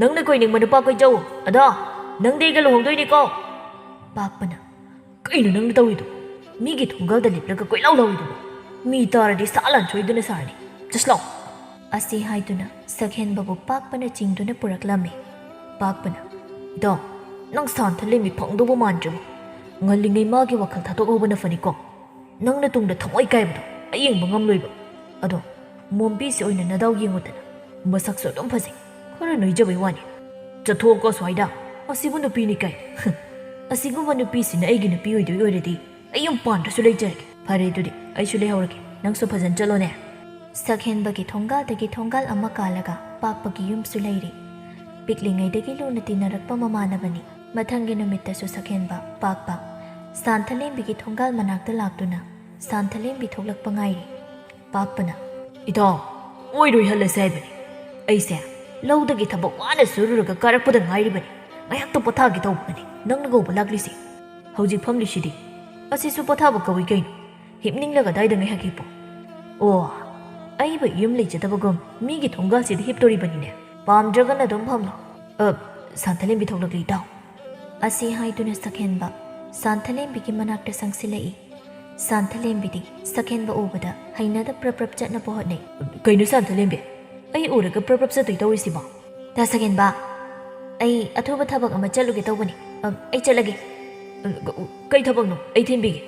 ꯅꯪꯅ ꯀꯣꯏꯅꯤꯡꯕ ꯅꯨꯄꯥ ꯀꯣꯏꯖꯧ. ꯑꯗꯣ ꯅꯪꯗꯤ ꯑꯩꯒ ꯂꯨꯍꯣꯡꯗꯣꯏꯅꯤꯀꯣ. ꯄꯥꯛꯄꯅ, ꯀꯩꯅꯣ ꯅꯪꯅ ꯇꯧꯔꯤꯗꯣ? ꯃꯤꯒꯤ ꯊꯣꯡꯒꯥꯜꯗ ꯂꯦꯞꯂꯒ ꯀꯣꯏꯂꯥꯎ ꯂꯥꯎꯔꯤꯗꯨꯕꯨ? ꯃꯤ ꯇꯥꯔꯗꯤ ꯁꯥ ꯂꯥꯟ ꯁꯣꯏꯗꯨꯅ ꯁꯥꯔꯅꯤ. ꯆꯠꯁꯤꯂꯥꯎ. ꯑꯁꯤ ꯍꯥꯏꯗꯨꯅ ꯁꯛꯍꯦꯟꯕꯕꯨ ꯄꯥꯛꯄꯅ ꯆꯤꯡꯗꯨꯅ ꯄꯨꯔꯛꯂꯝꯃꯤ꯫ ꯄꯥꯛꯄꯅ, ꯏꯗꯥꯎ, ꯅꯪ ꯁꯥꯟꯊꯂꯦꯝꯕꯤ ꯐꯪꯗꯧꯕ ꯃꯥꯟꯗ꯭ꯔꯕ? ꯉꯜꯂꯤꯉꯩ ꯃꯥꯒꯤ ꯋꯥꯈꯜ ꯊꯥꯗꯣꯛꯍꯧꯕꯅ ꯐꯅꯤꯀꯣ. ꯅꯪꯅ ꯇꯨꯡꯗ ꯊꯃꯣꯏ ꯀꯥꯏꯕꯗꯣ ꯑꯩ ꯌꯦꯡꯕ ꯉꯝꯂꯣꯏꯕ ꯑꯗꯣ ꯃꯣꯝꯕꯤꯁꯤ ꯑꯣꯏꯅ ꯅꯗꯥꯎ ꯌꯦꯡꯉꯨꯗꯅ ꯃꯁꯛꯁꯨ ꯑꯗꯨꯝ ꯐꯖꯩ ꯈꯔ ꯅꯣꯏꯖꯕꯩ ꯋꯥꯅꯤ ꯆꯠꯊꯣꯛꯀꯣ ꯁ꯭ꯋꯥꯏꯗ ꯑꯁꯤꯕꯨ ꯅꯨꯄꯤꯅꯤ ꯀꯥꯏ ꯑꯁꯤꯒꯨꯝꯕ ꯅꯨꯄꯤꯁꯤꯅ ꯑꯩꯒꯤ ꯅꯨꯄꯤ ꯑꯣꯏꯗꯣꯏ ꯑꯣꯏꯔꯗꯤ ꯑꯩ ꯌꯨꯝ ꯄꯥꯟꯗ꯭ꯔꯁꯨ ꯂꯩꯖꯔꯒꯦ ꯐꯔꯦ ꯑꯗꯨꯗꯤ ꯑꯩꯁꯨ ꯂꯩꯍꯧꯔꯒꯦ ꯅꯪꯁꯨ ꯐꯖꯅ ꯆꯠꯂꯣꯅꯦ ꯁꯛꯍꯦꯟꯕꯒꯤ ꯊꯣꯡꯒꯥꯜꯗꯒꯤ ꯊꯣꯡꯒꯥꯜ ꯑꯃ ꯀꯥꯜꯂꯒ ꯄꯥꯛꯄꯒꯤ ꯌꯨꯝꯁꯨ ꯂꯩꯔꯤ ꯄꯤꯛꯂꯤꯉꯩꯗꯒꯤ ꯂꯨꯅ ꯇꯤꯟꯅꯔꯛꯄ ꯃꯃꯥꯟꯅꯕꯅꯤ ꯃꯊꯪꯒꯤ ꯅꯨꯃꯤꯠꯇꯁꯨ ꯁꯛꯍꯦꯟꯕ ꯄꯥꯛꯄ ꯁꯥꯟꯊꯂꯦꯝꯕꯤꯒꯤ ꯊꯣꯡꯒꯥꯜ ꯃꯅꯥꯛꯇ ꯂꯥꯛꯇꯨꯅ ꯁꯥꯟꯊꯂꯦꯝꯕꯤ ꯊꯣꯛꯂꯛꯄ ꯉꯥꯏꯔꯤ ꯄꯥꯛꯄꯅ ꯏꯇꯥꯎ ꯑꯣꯏꯔꯣꯏ ꯍꯜꯂꯁꯦ ꯍꯥꯏꯕꯅꯤ ꯑꯩꯁꯦ ꯂꯧꯗꯒꯤ ꯊꯕꯛ ꯋꯥꯅ ꯁꯨꯔꯨꯔꯒ ꯀꯥꯔꯛꯄꯗ ꯉꯥꯏꯔꯤꯕꯅꯤ ꯉꯥꯏꯍꯥꯛꯇ ꯄꯣꯊꯥꯒꯦ ꯇꯧꯕꯅꯤ ꯅꯪꯅ ꯀꯧꯕ ꯂꯥꯛꯂꯤꯁꯤ ꯍꯧꯖꯤꯛ ꯐꯝꯂꯤꯁꯤꯗꯤ ꯑꯁꯤꯁꯨ ꯄꯣꯊꯥꯕ ꯀꯧꯏ ꯀꯩꯅꯣ ꯍꯤꯞꯅꯤꯡꯂꯒ ꯑꯗꯥꯏꯗ ꯉꯥꯏꯍꯥꯛ ꯍꯤꯞꯄꯣ ꯑꯣ ꯑꯩꯕꯨ ꯌꯨꯝ ꯂꯩꯖꯗꯕꯒꯨꯝ ꯃꯤꯒꯤ ꯊꯣꯡꯒꯥꯜꯁꯤꯗ ꯍꯤꯞꯇꯣꯔꯤꯕꯅꯤꯅꯦ ꯄꯥꯝꯗ꯭ꯔꯒꯅ ꯑꯗꯨꯝ ꯐꯝꯂꯣ ꯁꯥꯟꯊꯂꯦꯝꯕꯤ ꯊꯣꯛꯂꯛꯂꯤ ꯏꯇꯥꯎ ꯑꯁꯤ ꯍꯥꯏꯗꯨꯅ ꯁꯛꯍꯦꯟꯕ ꯁꯥꯟꯊꯂꯦꯝꯕꯤꯒꯤ ꯃꯅꯥꯛꯇ ꯆꯪꯁꯤꯜꯂꯛꯏ ꯁꯥꯟꯊꯂꯦꯝꯕꯤꯗꯤ ꯁꯛꯍꯦꯟꯕ ꯎꯕꯗ ꯍꯩꯅꯗ ꯄ꯭ꯔꯞ ꯄ꯭ꯔꯞ ꯆꯠꯅꯕ ꯍꯣꯠꯅꯩ ꯀꯩꯅꯣ ꯁꯥꯟꯊꯂꯦꯝꯕꯤ ꯑꯩ ꯎꯔꯒ ꯄ꯭ꯔꯞ ꯄ꯭ꯔꯞ ꯆꯠꯇꯣꯏ ꯇꯧꯔꯤꯁꯤꯕꯣ ꯇꯥ ꯁꯛꯍꯦꯟꯕ ꯑꯩ ꯑꯊꯨꯕ ꯊꯕꯛ ꯑꯃ ꯆꯠꯂꯨꯒꯦ ꯇꯧꯕꯅꯤ ꯑꯩ ꯆꯠꯂꯒꯦ ꯀꯩ ꯊꯕꯛꯅꯣ ꯑꯩ ꯊꯤꯟꯕꯤꯒꯦ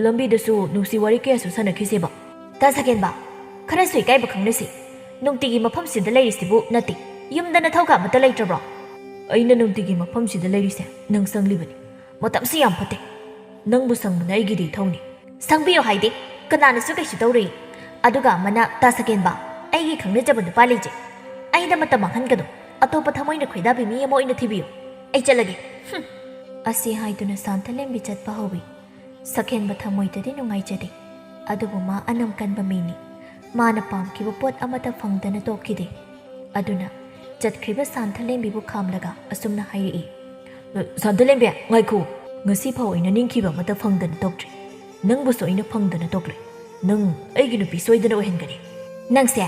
ꯂꯝꯕꯤꯗꯁꯨ ꯅꯨꯡꯁꯤ ꯋꯥꯔꯤ ꯀꯌꯥꯁꯨ ꯁꯥꯟꯅꯈꯤꯁꯦꯕ ꯇꯥ ꯁꯛꯍꯦꯟꯕ ꯈꯔꯁꯨ ꯏꯀꯥꯏꯕ ꯈꯪꯅꯁꯤ ꯅꯨꯡꯇꯤꯒꯤ ꯃꯐꯝꯁꯤꯗ ꯂꯩꯔꯤꯁꯤꯕꯨ ꯅꯠꯇꯦ ꯌꯨꯝꯗꯅ ꯊꯧꯀꯥ ꯑꯃꯠꯇ ꯂꯩꯇ꯭ꯔꯕ꯭ꯔꯣ ꯑꯩꯅ ꯅꯨꯡꯇꯤꯒꯤ ꯃꯐꯝꯁꯤꯗ ꯂꯩꯔꯤꯁꯦ ꯅꯪ ꯁꯪꯂꯤꯕꯅꯤ ꯃꯇꯝꯁꯤ ꯌꯥꯝ ꯐꯠꯇꯦ ꯅꯪꯕꯨ ꯁꯪꯕꯅ ꯑꯩꯒꯤꯗꯤ ꯏꯊꯧꯅꯤ ꯁꯪꯕꯤꯌꯣ ꯍꯥꯏꯗꯦ ꯀꯅꯥꯅꯁꯨ ꯀꯩꯁꯨ ꯇꯧꯔꯣꯏ ꯑꯗꯨꯒ ꯑꯃꯅ ꯇꯥ ꯁꯛꯍꯦꯟꯕ ꯑꯩꯒꯤ ꯈꯪꯅꯖꯕ ꯅꯨꯄꯥ ꯂꯩꯖꯩ ꯑꯩꯅ ꯃꯇꯝ ꯃꯥꯡꯍꯟꯒꯅꯨ ꯑꯇꯣꯞꯄ ꯊꯃꯣꯏꯅ ꯈꯣꯏꯗꯥꯕꯤ ꯃꯤ ꯑꯃ ꯑꯣꯏꯅ ꯊꯤꯕꯤꯌꯨ ꯑꯩ ꯆꯠꯂꯒꯦ ꯑꯁꯤ ꯍꯥꯏꯗꯨꯅ ꯁꯥꯟꯊꯂꯦꯝꯕꯤ ꯆꯠꯄ ꯍꯧꯋꯤ ꯁꯛꯍꯦꯟꯕ ꯊꯃꯣꯏꯗꯗꯤ ꯅꯨꯡꯉꯥꯏꯖꯗꯦ ꯑꯗꯨꯕꯨ ꯃꯥ ꯑꯅꯝ ꯀꯟꯕ ꯃꯤꯅꯤ ꯃꯥꯅ ꯄꯥꯝꯈꯤꯕ ꯄꯣꯠ ꯑꯃꯠꯇ ꯐꯪꯗꯅ ꯇꯣꯛꯈꯤꯗꯦ ꯑꯗꯨꯅ ꯆꯠꯈ꯭ꯔꯤꯕ ꯁꯥꯟꯊꯂꯦꯝꯕꯤꯕꯨ ꯈꯥꯝꯂꯒ ꯑꯁꯨꯝꯅ ꯍꯥꯏꯔꯛꯏ ꯁꯥꯟꯊꯂꯦꯝꯕꯤ ꯉꯥꯏꯈꯣ ꯉꯁꯤ ꯐꯥꯎ ꯑꯩꯅ ꯅꯤꯡꯈꯤꯕ ꯑꯃꯠꯇ ꯐꯪꯗꯅ ꯇꯣꯛꯇ꯭ꯔꯤ ꯅꯪꯕꯨꯁꯨ ꯑꯩꯅ ꯐꯪꯗꯅ ꯇꯣꯛꯂꯣꯏ ꯅꯪ ꯑꯩꯒꯤ ꯅꯨꯄꯤ ꯁꯣꯏꯗꯅ ꯑꯣꯏꯍꯟꯒꯅꯤ ꯅꯪꯁꯦ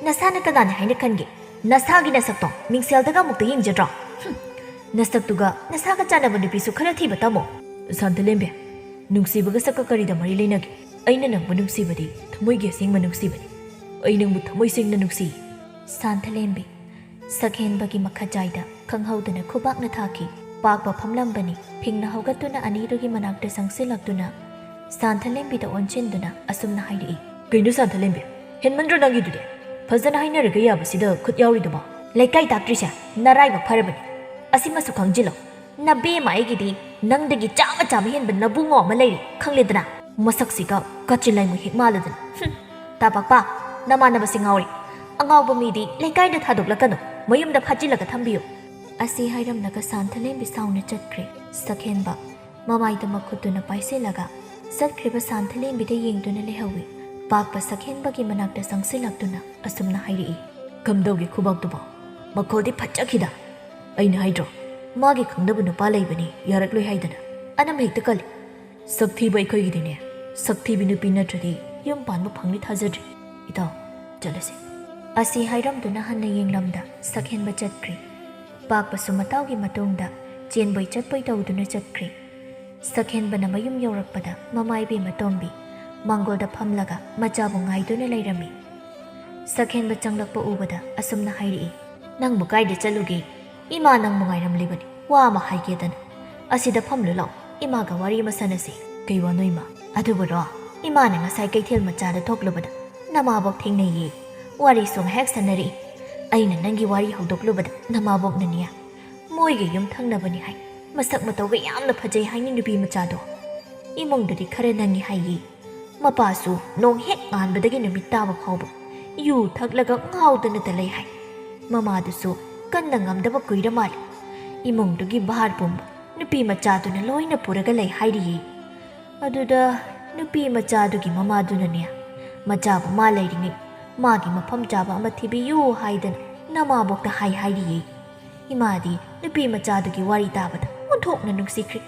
ꯅꯁꯥꯅ ꯀꯅꯥꯅ ꯍꯥꯏꯅ ꯈꯟꯒꯦ ꯅꯁꯥꯒꯤ ꯅꯁꯛꯇꯣ ꯃꯤꯡꯁꯦꯜꯗꯒ ꯑꯃꯨꯛꯇ ꯌꯦꯡꯖꯗ꯭ꯔꯣ ꯅꯁꯛꯇꯨꯒ ꯅꯁꯥꯒ ꯆꯥꯟꯅꯕ ꯅꯨꯄꯤꯁꯨ ꯈꯔ ꯊꯤꯕ ꯇꯝꯃꯣ ꯁꯥꯟꯊꯂꯦꯝꯕꯤ ꯅꯨꯡꯁꯤꯕꯒ ꯁꯛꯀ ꯀꯔꯤꯗ ꯃꯔꯤ ꯂꯩꯅꯒꯦ ꯑꯩꯅ ꯅꯪꯕꯨ ꯅꯨꯡꯁꯤꯕꯗꯤ ꯊꯃꯣꯏꯒꯤ ꯑꯁꯦꯡꯕ ꯅꯨꯡꯁꯤꯕꯅꯤ ꯑꯩ ꯅꯪꯕꯨ ꯊꯃꯣꯏ ꯁꯦꯡꯅ ꯅꯨꯡꯁꯤ ꯁꯥꯟꯊꯂꯦꯝꯕꯤ ꯁꯛꯍꯦꯟꯕꯒꯤ ꯃꯈꯖꯥꯏꯗ ꯈꯪꯍꯧꯗꯅ ꯈꯨꯕꯥꯛꯅ ꯊꯥꯈꯤ ꯄꯥꯛꯄ ꯐꯝꯂꯝꯕꯅꯤ ꯐꯤꯡꯅ ꯍꯧꯒꯠꯇꯨꯅ ꯑꯅꯤꯗꯨꯒꯤ ꯃꯅꯥꯛꯇ ꯆꯪꯁꯤꯜꯂꯛꯇꯨꯅ ꯁꯥꯟꯊꯂꯦꯝꯕꯤꯗ ꯑꯣꯟꯁꯤꯟꯗꯨꯅ ꯑꯁꯨꯝꯅ ꯍꯥꯏꯔꯛꯏ ꯀꯩꯅꯣ ꯁꯥꯟꯊꯂꯦꯝꯕꯤ ꯍꯦꯟꯃꯟꯗ꯭ꯔꯣ ꯅꯪꯒꯤꯗꯨꯗꯤ ꯐꯖꯅ ꯍꯥꯏꯅꯔꯒ ꯌꯥꯕꯁꯤꯗ ꯈꯨꯠ ꯌꯥꯎꯔꯤꯗꯨꯕꯣ ꯂꯩꯀꯥꯏ ꯇꯥꯛꯇ꯭ꯔꯤꯁꯦ ꯅꯔꯥꯏꯕꯛ ꯐꯔꯕꯅꯤ ꯑꯁꯤꯃꯁꯨ ꯈꯪꯖꯤꯜꯂꯣ ꯅꯕꯦꯝꯃ ꯑꯩꯒꯤꯗꯤ ꯅꯪꯗꯒꯤ ꯆꯥꯝꯃ ꯍꯦꯟꯕ ꯅꯕꯨꯡꯉꯣ ꯑꯃ ꯂꯩꯔꯤ ꯈꯪꯂꯦꯗꯅ ꯃꯁꯛꯁꯤꯒ ꯀꯥꯆꯤꯟ ꯂꯥꯏꯃꯨ ꯍꯦꯛ ꯃꯥꯜꯂꯗꯅ ꯇꯥꯄꯥꯛꯄ ꯅꯃꯥꯟꯅꯕꯁꯤ ꯉꯥꯎꯔꯤ ꯑꯉꯥꯎꯕ ꯃꯤꯗꯤ ꯂꯩꯀꯥꯏꯗ ꯊꯥꯗꯣꯛꯂꯛꯀꯅꯨ ꯃꯌꯨꯝꯗ ꯐꯥꯖꯤꯜꯂꯒ ꯊꯝꯕꯤꯌꯨ ꯑꯁꯤ ꯍꯥꯏꯔꯝꯂꯒ ꯁꯥꯟꯊꯂꯦꯝꯕꯤ ꯁꯥꯎꯅ ꯆꯠꯈ꯭ꯔꯦ ꯁꯛꯍꯦꯟꯕ ꯃꯃꯥꯏꯗ ꯃꯈꯨꯠꯇꯨꯅ ꯄꯥꯏꯁꯤꯜꯂꯒ ꯆꯠꯈ꯭ꯔꯤꯕ ꯁꯥꯟꯊꯂꯦꯝꯕꯤꯗ ꯌꯦꯡꯗꯨꯅ ꯂꯩꯍꯧꯏ ꯄꯥꯛꯄ ꯁꯛꯍꯦꯟꯕꯒꯤ ꯃꯅꯥꯛꯇ ꯆꯪꯁꯤꯜꯂꯛꯇꯨꯅ ꯑꯁꯨꯝꯅ ꯍꯥꯏꯔꯛꯏ ꯀꯝꯗꯧꯒꯦ ꯈꯨꯕꯥꯛꯇꯨꯕꯣ ꯃꯈꯣꯜꯗꯤ ꯐꯖꯈꯤꯗ ꯑꯩꯅ ꯍꯥꯏꯗ꯭ꯔꯣ ꯃꯥꯒꯤ ꯈꯪꯅꯕ ꯅꯨꯄꯥ ꯂꯩꯕꯅꯤ ꯌꯥꯔꯛꯂꯣꯏ ꯍꯥꯏꯗꯅ ꯑꯅꯝ ꯍꯦꯛꯇ ꯀꯜꯂꯤ ꯁꯛꯊꯤꯕ ꯑꯩꯈꯣꯏꯒꯤꯗꯤꯅꯦ ꯁꯛꯊꯤꯕꯤ ꯅꯨꯄꯤ ꯅꯠꯇ꯭ꯔꯗꯤ ꯌꯨꯝ パンꯕ ꯐꯪꯅꯤ ꯊꯥꯖꯗ꯭ꯔꯤ ꯏꯇꯥꯎ ꯆꯠꯂꯁꯤ ꯑꯁꯤ ꯍꯥꯏꯔꯝꯗꯨꯅ ꯍꯟꯅ ꯌꯦꯡꯂꯝꯗ ꯁꯛꯍꯦꯟꯕ ꯆꯠꯈ꯭ꯔꯤ ꯄꯥꯛꯄꯁꯨ ꯃꯇꯥꯎꯒꯤ ꯃꯇꯨꯡꯗ ꯆꯦꯟꯕꯣꯏ ꯆꯠꯄꯣꯏ ꯇꯧꯗꯨꯅ ꯆꯠꯈ꯭ꯔꯤ ꯁꯛꯍꯦꯟꯕꯅ ꯃꯌꯨꯝ ꯌꯧꯔꯛꯄꯗ ꯃꯃꯥꯏꯕꯦꯝꯃ ꯇꯣꯝꯕꯤ ꯃꯥꯡꯒꯣꯜꯗ ꯐꯝꯂꯒ ꯃꯆꯥꯕꯨ ꯉꯥꯏꯗꯨꯅ ꯂꯩꯔꯝꯃꯤ ꯁꯛꯍꯦꯟꯕ ꯆꯪꯂꯛꯄ ꯎꯕꯗ ꯑꯁꯨꯝꯅ ꯍꯥꯏꯔꯛꯏ ꯅꯪꯕꯨ ꯀꯥꯏꯗ ꯆꯠꯂꯨꯒꯦ ꯏꯃꯥ ꯅꯪꯕꯨ ꯉꯥꯏꯔꯝꯂꯤꯕꯅꯤ ꯋꯥ ꯑꯃ ꯍꯥꯏꯒꯦꯗꯅ ꯑꯁꯤꯗ ꯐꯝꯂꯨ ꯂꯥꯎ ꯏꯃꯥꯒ ꯋꯥꯔꯤ ꯑꯃ ꯁꯥꯟꯅꯁꯤ ꯀꯩ ꯋꯥꯅꯣ ꯏꯃꯥ ꯑꯗꯨꯕꯨꯔꯣ ꯏꯃꯥꯅ ꯉꯁꯥꯏ ꯀꯩꯊꯦꯜ ꯃꯆꯥꯗ ꯊꯣꯛꯂꯨꯕꯗ ꯅꯃꯥꯕꯣꯛ ꯊꯦꯡꯅꯩꯌꯦ ꯋꯥꯔꯤꯁꯨ ꯉꯥꯏꯍꯥꯛ ꯁꯥꯟꯅꯔꯛꯏ ꯑꯩꯅ ꯅꯪꯒꯤ ꯋꯥꯔꯤ ꯍꯧꯗꯣꯛꯂꯨꯕꯗ ꯅꯃꯥꯕꯣꯛꯅꯅꯦ ꯃꯣꯏꯒꯤ ꯌꯨꯝ ꯊꯪꯅꯕꯅꯤ ꯍꯥꯏ ꯃꯁꯛ ꯃꯇꯧꯒ ꯌꯥꯝꯅ ꯐꯖꯩ ꯍꯥꯏꯅꯤ ꯅꯨꯄꯤ ꯃꯆꯥꯗꯣ ꯏꯃꯨꯡꯗꯨꯗꯤ ꯈꯔ ꯅꯪꯉꯤ ꯍꯥꯏꯌꯦ ꯃꯄꯥꯁꯨ ꯅꯣꯡ ꯍꯦꯛ ꯉꯥꯟꯕꯗꯒꯤ ꯅꯨꯃꯤꯠ ꯇꯥꯕ ꯐꯥꯎꯕ ꯌꯨ ꯊꯛꯂꯒ ꯉꯥꯎꯗꯅꯇ ꯂꯩ ꯍꯥꯏ ꯃꯃꯥꯗꯨꯁꯨ ꯀꯟꯅ ꯉꯝꯗꯕ ꯀꯨꯏꯔ ꯃꯥꯜꯂꯤ ꯏꯃꯨꯡꯗꯨꯒꯤ ꯚꯥꯔ ꯄꯨꯝꯕ ꯅꯨꯄꯤ ꯃꯆꯥꯗꯨꯅ ꯂꯣꯏꯅ ꯄꯨꯔꯒ ꯂꯩ ꯍꯥꯏꯔꯤꯌꯦ ꯑꯗꯨꯗ ꯅꯨꯄꯤ ꯃꯆꯥꯗꯨꯒꯤ ꯃꯃꯥꯗꯨꯅꯅꯦ ꯃꯆꯥꯕꯨ ꯃꯥ ꯂꯩꯔꯤꯉꯩ ꯃꯥꯒꯤ ꯃꯐꯝ ꯆꯥꯕ ꯑꯃ ꯊꯤꯕꯤꯌꯨ ꯍꯥꯏꯗꯅ ꯅꯃꯥꯕꯣꯛꯇ ꯍꯥꯏꯔꯤꯌꯦ ꯏꯃꯥꯗꯤ ꯅꯨꯄꯤ ꯃꯆꯥꯗꯨꯒꯤ ꯋꯥꯔꯤ ꯇꯥꯕꯗ ꯑꯣꯟꯊꯣꯛꯅ ꯅꯨꯡꯁꯤꯈ꯭ꯔꯦ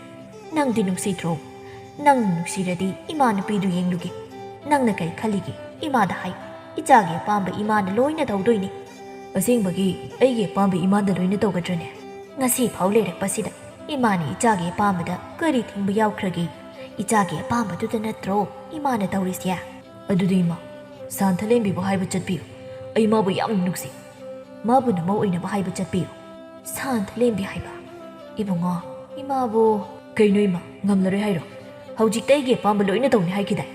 ꯅꯪꯗꯤ ꯅꯨꯡꯁꯤꯗ꯭ꯔꯣ ꯅꯪ ꯅꯨꯡꯁꯤꯔꯗꯤ ꯏꯃꯥ ꯅꯨꯄꯤꯗꯨ ꯌꯦꯡꯂꯨꯒꯦ ꯅꯪꯅ ꯀꯔꯤ ꯈꯜꯂꯤꯒꯦ ꯏꯃꯥꯗ ꯍꯥꯏ ꯏꯆꯥꯒꯤ ꯑꯄꯥꯝꯕ ꯏꯃꯥꯅ ꯂꯣꯏꯅ ꯇꯧꯗꯣꯏꯅꯤ ꯑꯁꯦꯡꯕꯒꯤ ꯑꯩꯒꯤ ꯑꯄꯥꯝꯕ ꯏꯃꯥꯗ ꯂꯣꯏꯅ ꯇꯧꯒꯗ꯭ꯔꯅꯦ ꯉꯁꯤ ꯐꯥꯎ ꯂꯩꯔꯛꯄꯁꯤꯗ ꯏꯃꯥꯅ ꯏꯆꯥꯒꯤ ꯑꯄꯥꯝꯕꯗ ꯀꯔꯤ ꯊꯤꯡꯕ ꯌꯥꯎꯈ꯭ꯔꯒꯦ ꯏꯆꯥꯒꯤ ꯑꯄꯥꯝꯕꯗꯨꯗ ꯅꯠꯇ꯭ꯔꯣ ꯏꯃꯥꯅ ꯇꯧꯔꯤꯁꯦ ꯑꯗꯨꯗꯤ ꯏꯃꯥ ꯁꯥꯟꯊꯂꯦꯝꯕꯤꯕꯨ ꯍꯥꯏꯕ ꯆꯠꯄꯤꯌꯨ ꯑꯩ ꯃꯥꯕꯨ ꯌꯥꯝꯅ ꯅꯨꯡꯁꯤ ꯃꯥꯕꯨ ꯅꯃꯧ ꯑꯣꯏꯅꯕ ꯍꯥꯏꯕ ꯆꯠꯄꯤꯌꯨ ꯁꯥꯟꯊꯂꯦꯝꯕꯤ ꯍꯥꯏꯕ ꯏꯕꯨꯡꯉꯣ ꯏꯃꯥꯕꯨ ꯀꯩꯅꯣ ꯏꯃꯥ ꯉꯝꯂꯔꯣꯏ ꯍꯥꯏꯔꯣ ꯍꯧꯖꯤꯛꯇ ꯑꯩꯒꯤ ꯑꯄꯥꯝꯕ ꯂꯣꯏꯅ ꯇꯧꯅꯤ ꯍꯥꯏꯈꯤꯗꯥꯏ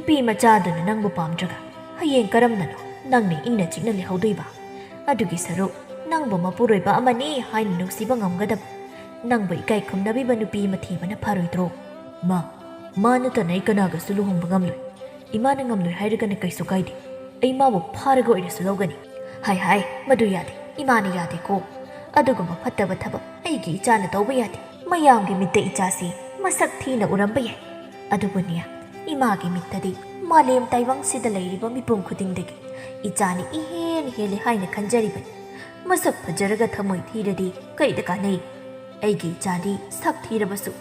nupi macaduna nangbu pamdraga hayeng karamnano nangni ingna chikna lehaudoiba adugi saruk nangbu mapuroiba amani haina nungsiba ngamgadab nangbu ikai khumnabiba nupi mathibana pharoidro ma natana ai kanagasu luhongba ngamloi imana ngamloi hairagana kaisu kaide ai mabu pharaga oirasu logani hai madu yade imana yade ko aduguma phattaba thaba aigi ichana tauba yade mayamgi mitta ichasi masak thina uramba yai adubuniya imagi mittadi malem taibang sida leiriba mipum khudingdagi ichani ihen hele haina khanjaribani masak phajaraga thamoi thiradi kaida kanai aigi ichadi sak thirabasu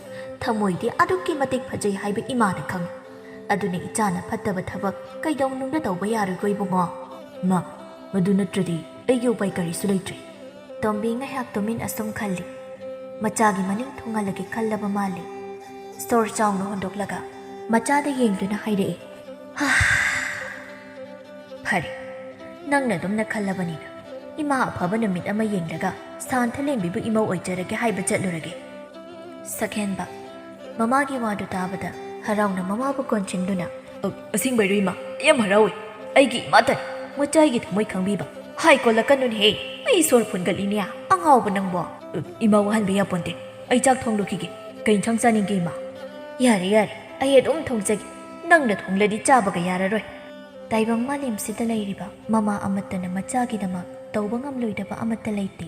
thamoidi aduki matik phajai haiba imana khang aduni ichana phattaba thabak kaidong nungda tauba yarugoi bungo ma madu natradi aigi upai karisu leitre tombi ngahak tomin asum khalli machagi maning thungalagi khallaba mali store chawno hondoklaga machada yengduna haire phari nangna dumna khallabanina ima afaba namit ama yenglaga santha lembibu imau oijarage haiba chatlurage sakhenba mamagi wadu tabada harauna mamabu konchinduna asingbai ruima yam harawi aigi matan machai thamoi khangbiba hai kolakanun he ai sor phungalinia angawba nangbo imau hanbe yaponte ai chak thonglukige kain chang chaninge ma yare ai edum thongjagi nangna thongladi chabaga yararoi taibang malim sida leiriba mama amatana machagi dama tauba ngamloidaba amatta leite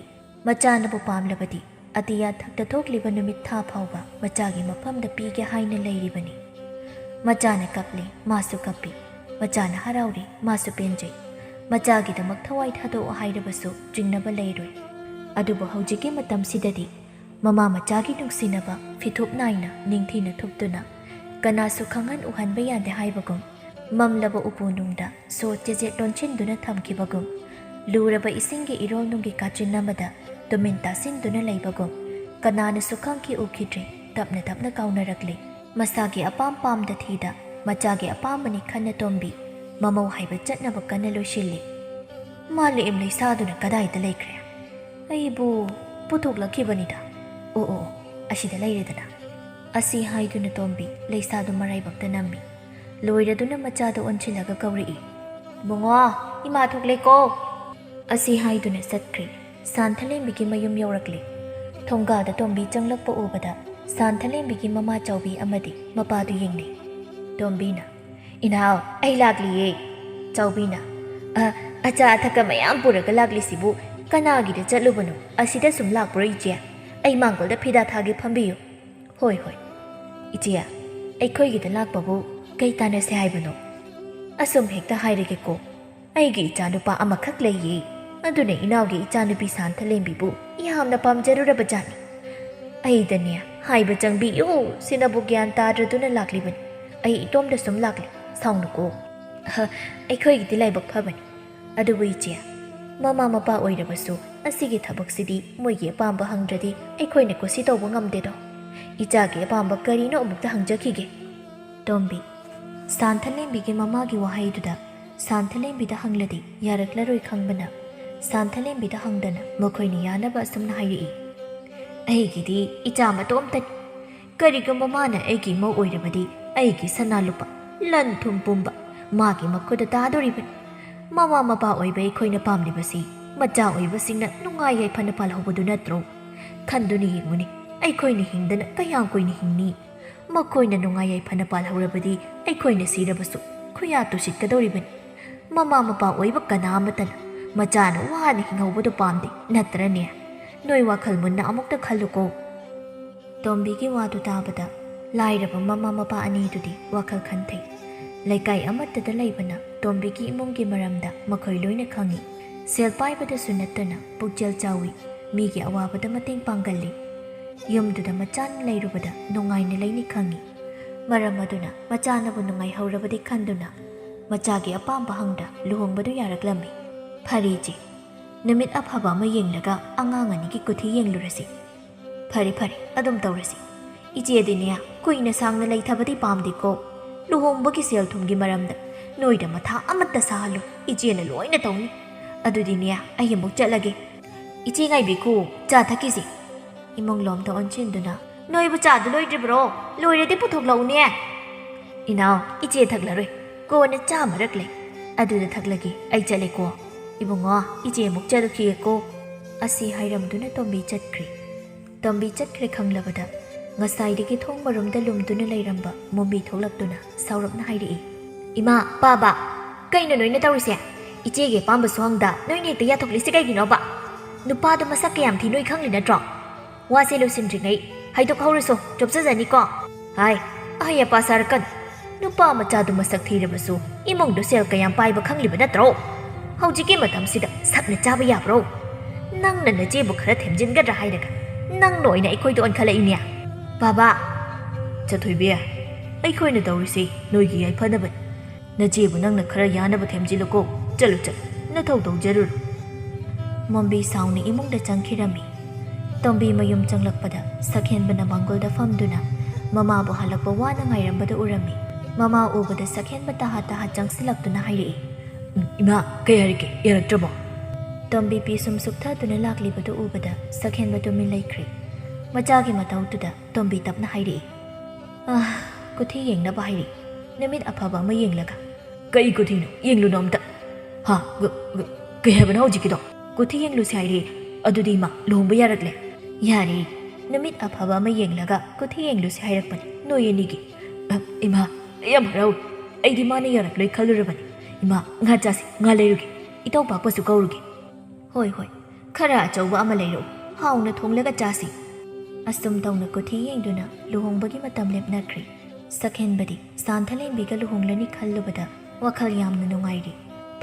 machana bu pamlabadi atiya thakta thokliba numit tha phawba machagi mafamda pige haina leiribani machana kapli masu kapi machana harauri masu penjai machagi damak thawai thado hairabasu jingnaba leiroi adubu haujiki matam sidadi mama machagi nungsinaba fithup naina ningthina thuptuna kanasu khangan uhanba yade haibagum mamlaba upunungda so jeje donchinduna thamkibagum luraba isingi irol nungi kachinamada dominta sinduna leibagum kanana sukhangki ukhidre tapna kaunarakli masagi apam pamda thida machagi apamani khanna tombi mamau haiba chatnaba kana loishilli mali im leisaduna kadaida leikre aibu puthoklathibanida o asida leiredana asi haiduna tombi leisadu maraibakta nammi loiraduna machada onchilaga kawri bungo ima thokleko asi haiduna satkri santhalembigi mayum yaurakli thongada tombi changlakpa ubada santhalembigi mama chawbi amadi mapadu yengni tombina inao ai lakliye chawbina acha athaka mayam puraga lakli sibu kanagi da chatlubanu asida sum lakpro ije ai mangol da phida thagi phambiyu hoi ije aikhoi gi da lakpabu kai tanase haibano asum hekta hairege ko aigi icha nupa amakhak leiye adune inawgi icha nupi santhalembibu yamna pamjaruraba jani aidania haiba changbi yo sinabu gyan tadraduna laklibani ai itomda sum lakli saungnuko aikhoi gi dilaibak phabani adubu ije mama mapa oirabasu asigi thabaksidi moigi apamba hangdradi aikhoina kosi tawba ngamdedo ichagi apamba karino amukta hangjakhige tombi santhalembigi mamagi wahaiduda santhalembida hangladi yaraklaroi khangbana santhalembida hangdana mokhoini yanaba asumna hairi aigidi icha matomtani karigamba mana aigi mo oirabadi aigi sanalupa lan thum pumba magi makhoda tadoribani mama mapa oibai khoina pamlibasi macha oibasingna nungai yai phana pal hobodu natro khanduni yenguni ai khoina hingdana kayang koini hingni makhoina nungai yai phana pal horabadi ai khoina sirabasu khoya tu sitkadoribani mama mapa oiba kana matana macha na wani hinghobodu pamde natrane noi wakhal munna amukta khalluko tombi gi wadu tabada lairaba mama mapa ani dudi wakhal khanthai laikai amatta leibana tombigi imunggi maramda makhoi loina khangi sel paibada sunatana pukjal chawi migi awabada mateng pangalli yumduda machan leirubada nungaina leini khangi maramaduna machana bu nungai haurabadi khanduna machagi apamba hangda luhongbadu yaraklammi phariji numit aphaba ma yenglaga angangani gi kuthi yenglurasi phari adum tawrasi ije dinia kuina sangna leithabadi pamdiko luhongbagi sel thumgi maramda noida matha amatta sahalu ijena loina tawni adudinia ayamuk chatlage ichi ngai biku cha thakisi imong lom to onchinduna noibu cha du loidribro loiredi puthok laune inaw ije thaklaroi ꯀꯣꯟꯅ ꯆꯥꯃꯔꯛ ꯂꯩ ꯑꯗꯨꯗ ꯊꯛꯂꯒꯦ ꯑꯩ ꯆꯠꯂꯦꯀꯣ ꯏꯕꯨꯡꯉꯣ ꯏꯆꯦ ꯑꯃꯨꯛ ꯆꯠꯂꯨꯈꯤꯒꯦꯀꯣ ꯑꯁꯤ ꯍꯥꯏꯔꯝꯗꯨꯅ ꯇꯣꯝꯕꯤ ꯆꯠꯈ꯭ꯔꯦ ꯇꯣꯝꯕꯤ ꯆꯠꯈ꯭ꯔꯦ ꯈꯪꯂꯕꯗ ꯉꯁꯥꯏꯗꯒꯤ ꯊꯣꯡ ꯃꯔꯨꯝꯗ ꯂꯨꯝꯗꯨꯅ ꯂꯩꯔꯝꯕ ꯃꯣꯝꯕꯤ ꯊꯣꯛꯂꯛꯇꯨꯅ ꯁꯥꯎꯔꯞꯅ ꯍꯥꯏꯔꯛꯏ ꯏꯃꯥ ꯄꯥꯕ ꯀꯩꯅꯣ ꯅꯣꯏꯅ ꯇꯧꯔꯤꯁꯦ ꯏꯆꯦꯒꯤ ꯑꯄꯥꯝꯕ ꯁꯣꯡꯗ ꯅꯣꯏꯅ ꯍꯦꯛꯇ ꯌꯥꯊꯣꯛꯂꯤꯁꯦ ꯀꯩꯒꯤꯅꯣꯕ ꯅꯨꯄꯥꯗꯣ ꯃꯁꯛ ꯀꯌꯥꯝ ꯊꯤ ꯅꯣꯏ ꯈꯪꯂꯤ ꯅꯠꯇ꯭ꯔꯣ ꯋꯥꯁꯦ ꯂꯣꯏꯁꯤꯟꯗ꯭ꯔꯤꯉꯩ ꯍꯥꯏꯗꯣꯛꯍꯧꯔꯁꯨ ꯆꯣꯞꯆꯖꯅꯤꯀꯣ ꯍꯥꯏ ꯑꯍꯩ ꯑꯄꯥ ꯁꯥꯔꯛꯀꯅꯨ ꯅꯨꯄꯥ ꯃꯆꯥꯗꯨ ꯃꯁꯛ ꯊꯤꯔꯕꯁꯨ ꯏꯃꯨꯡꯗꯣ ꯁꯦꯜ ꯀꯌꯥꯝ ꯄꯥꯏꯕ ꯈꯪꯂꯤꯕ ꯅꯠꯇ꯭ꯔꯣ ꯍꯧꯖꯤꯛꯀꯤ ꯃꯇꯝꯁꯤꯗ ꯁꯛꯅ ꯆꯥꯕ ꯌꯥꯕ꯭ꯔꯣ ꯅꯪꯅ ꯅꯆꯦꯕꯨ ꯈꯔ ꯊꯦꯝꯖꯤꯟꯒꯗ꯭ꯔꯥ ꯍꯥꯏꯔꯒ ꯅꯪꯅ ꯑꯣꯏꯅ ꯑꯩꯈꯣꯏꯗ ꯑꯣꯟꯈꯠꯂꯛꯏꯅꯦ ꯕꯥꯕꯥ ꯆꯠꯊꯣꯏꯕꯤ ꯑꯩꯈꯣꯏꯅ ꯇꯧꯔꯤꯁꯤ ꯅꯣꯏꯒꯤ ꯌꯥꯏꯐꯅꯕꯅꯤ ꯅꯆꯦꯕꯨ ꯅꯪꯅ ꯈꯔ ꯌꯥꯅꯕ ꯊꯦꯝꯖꯤꯜꯂꯨꯀꯣ ꯆꯠꯂꯨ ꯅꯊꯧ ꯇꯧꯖꯔꯨꯔꯣ ꯃꯣꯝꯕꯤ ꯁꯥꯎꯅ ꯏꯃꯨꯡꯗ ꯆꯪꯈꯤꯔꯝꯃꯤ ꯇꯣꯝꯕꯤ ꯃꯌꯨꯝ ꯆꯪꯂꯛꯄꯗ ꯁꯛꯍꯦꯟꯕꯅ ꯃꯥꯡꯒꯣꯜꯗ ꯐꯝꯗꯨꯅ ꯃꯃꯥꯕꯨ ꯍꯜꯂꯛꯄ ꯋꯥꯅ ꯉꯥꯏꯔꯝꯕꯗ ꯎꯔꯝꯃꯤ ꯃꯃꯥ ꯎꯕꯗ ꯁꯛꯍꯦꯟꯕ ꯇꯍꯥ ꯇꯍꯥ ꯆꯪꯁꯤꯜꯂꯛꯇꯨꯅ ꯍꯥꯏꯔꯛꯏ ꯏꯃꯥ ꯀꯩ ꯍꯥꯏꯔꯛꯀꯦ ꯌꯥꯔꯛꯇ꯭ꯔꯕꯣ ꯇꯣꯝꯕꯤ ꯄꯤꯁꯨꯝ ꯁꯨꯛꯊꯗꯨꯅ ꯂꯥꯛꯂꯤꯕꯗꯨ ꯎꯕꯗ ꯁꯛꯍꯦꯟꯕ ꯇꯨꯃꯤꯟ ꯂꯩꯈ꯭ꯔꯦ ꯃꯆꯥꯒꯤ ꯃꯇꯧꯗꯨꯗ ꯇꯣꯝꯕꯤ ꯇꯞꯅ ꯍꯥꯏꯔꯛꯏ ꯀꯨꯊꯤ ꯌꯦꯡꯅꯕ ꯍꯥꯏꯔꯛꯏ ꯅꯨꯃꯤꯠ ꯑꯐꯕ ꯑꯃ ꯌꯦꯡꯂꯒ ꯀꯩ ꯀꯨꯊꯤꯅꯣ ꯌꯦꯡꯂꯨꯅꯣ ꯑꯝꯇ ꯀꯩ ꯍꯥꯏꯕꯅꯣ ꯍꯧꯖꯤꯛꯀꯤꯗꯣ ꯀꯨꯊꯤ ꯌꯦꯡꯂꯨꯁꯤ ꯍꯥꯏꯔꯛꯏ ꯑꯗꯨꯗꯤ ꯏꯃꯥ ꯂꯨꯍꯣꯡꯕ ꯌꯥꯔꯛꯂꯦ ꯌꯥꯔꯦ ꯅꯨꯃꯤꯠ ꯑꯐꯕ ꯑꯃ ꯌꯦꯡꯂꯒ ꯀꯨꯊꯤ ꯌꯦꯡꯂꯨꯁꯤ ꯍꯥꯏꯔꯛꯄꯅꯤ ꯅꯣꯏ ꯑꯅꯤꯒꯤ ꯏꯃꯥ ꯑꯩ ꯌꯥꯝ ꯍꯔꯥꯎꯏ ꯑꯩꯗꯤ ꯃꯥꯅ ꯌꯥꯔꯛꯂꯣꯏ ꯈꯜꯂꯨꯔꯕꯅꯤ ꯏꯃꯥ ꯉꯥ ꯆꯥꯁꯤ ꯉꯥ ꯂꯩꯔꯨꯒꯦ ꯏꯇꯧ ꯄꯥꯛꯄꯁꯨ ꯀꯧꯔꯨꯒꯦ ꯍꯣꯏ ꯈꯔ ꯑꯆꯧꯕ ꯑꯃ ꯂꯩꯔꯛꯎ ꯍꯥꯎꯅ ꯊꯣꯡꯂꯒ ꯆꯥꯁꯤ ꯑꯁꯨꯝ ꯇꯧꯅ ꯀꯨꯊꯤ ꯌꯦꯡꯗꯨꯅ ꯂꯨꯍꯣꯡꯕꯒꯤ ꯃꯇꯝ ꯂꯦꯞꯅꯈ꯭ꯔꯦ ꯁꯛꯍꯦꯟꯕꯗꯤ ꯁꯥꯟꯊꯂꯦꯝꯕꯤꯒ ꯂꯨꯍꯣꯡꯂꯅꯤ ꯈꯜꯂꯨꯕꯗ ꯋꯥꯈꯜ ꯌꯥꯝꯅ ꯅꯨꯡꯉꯥꯏꯔꯤ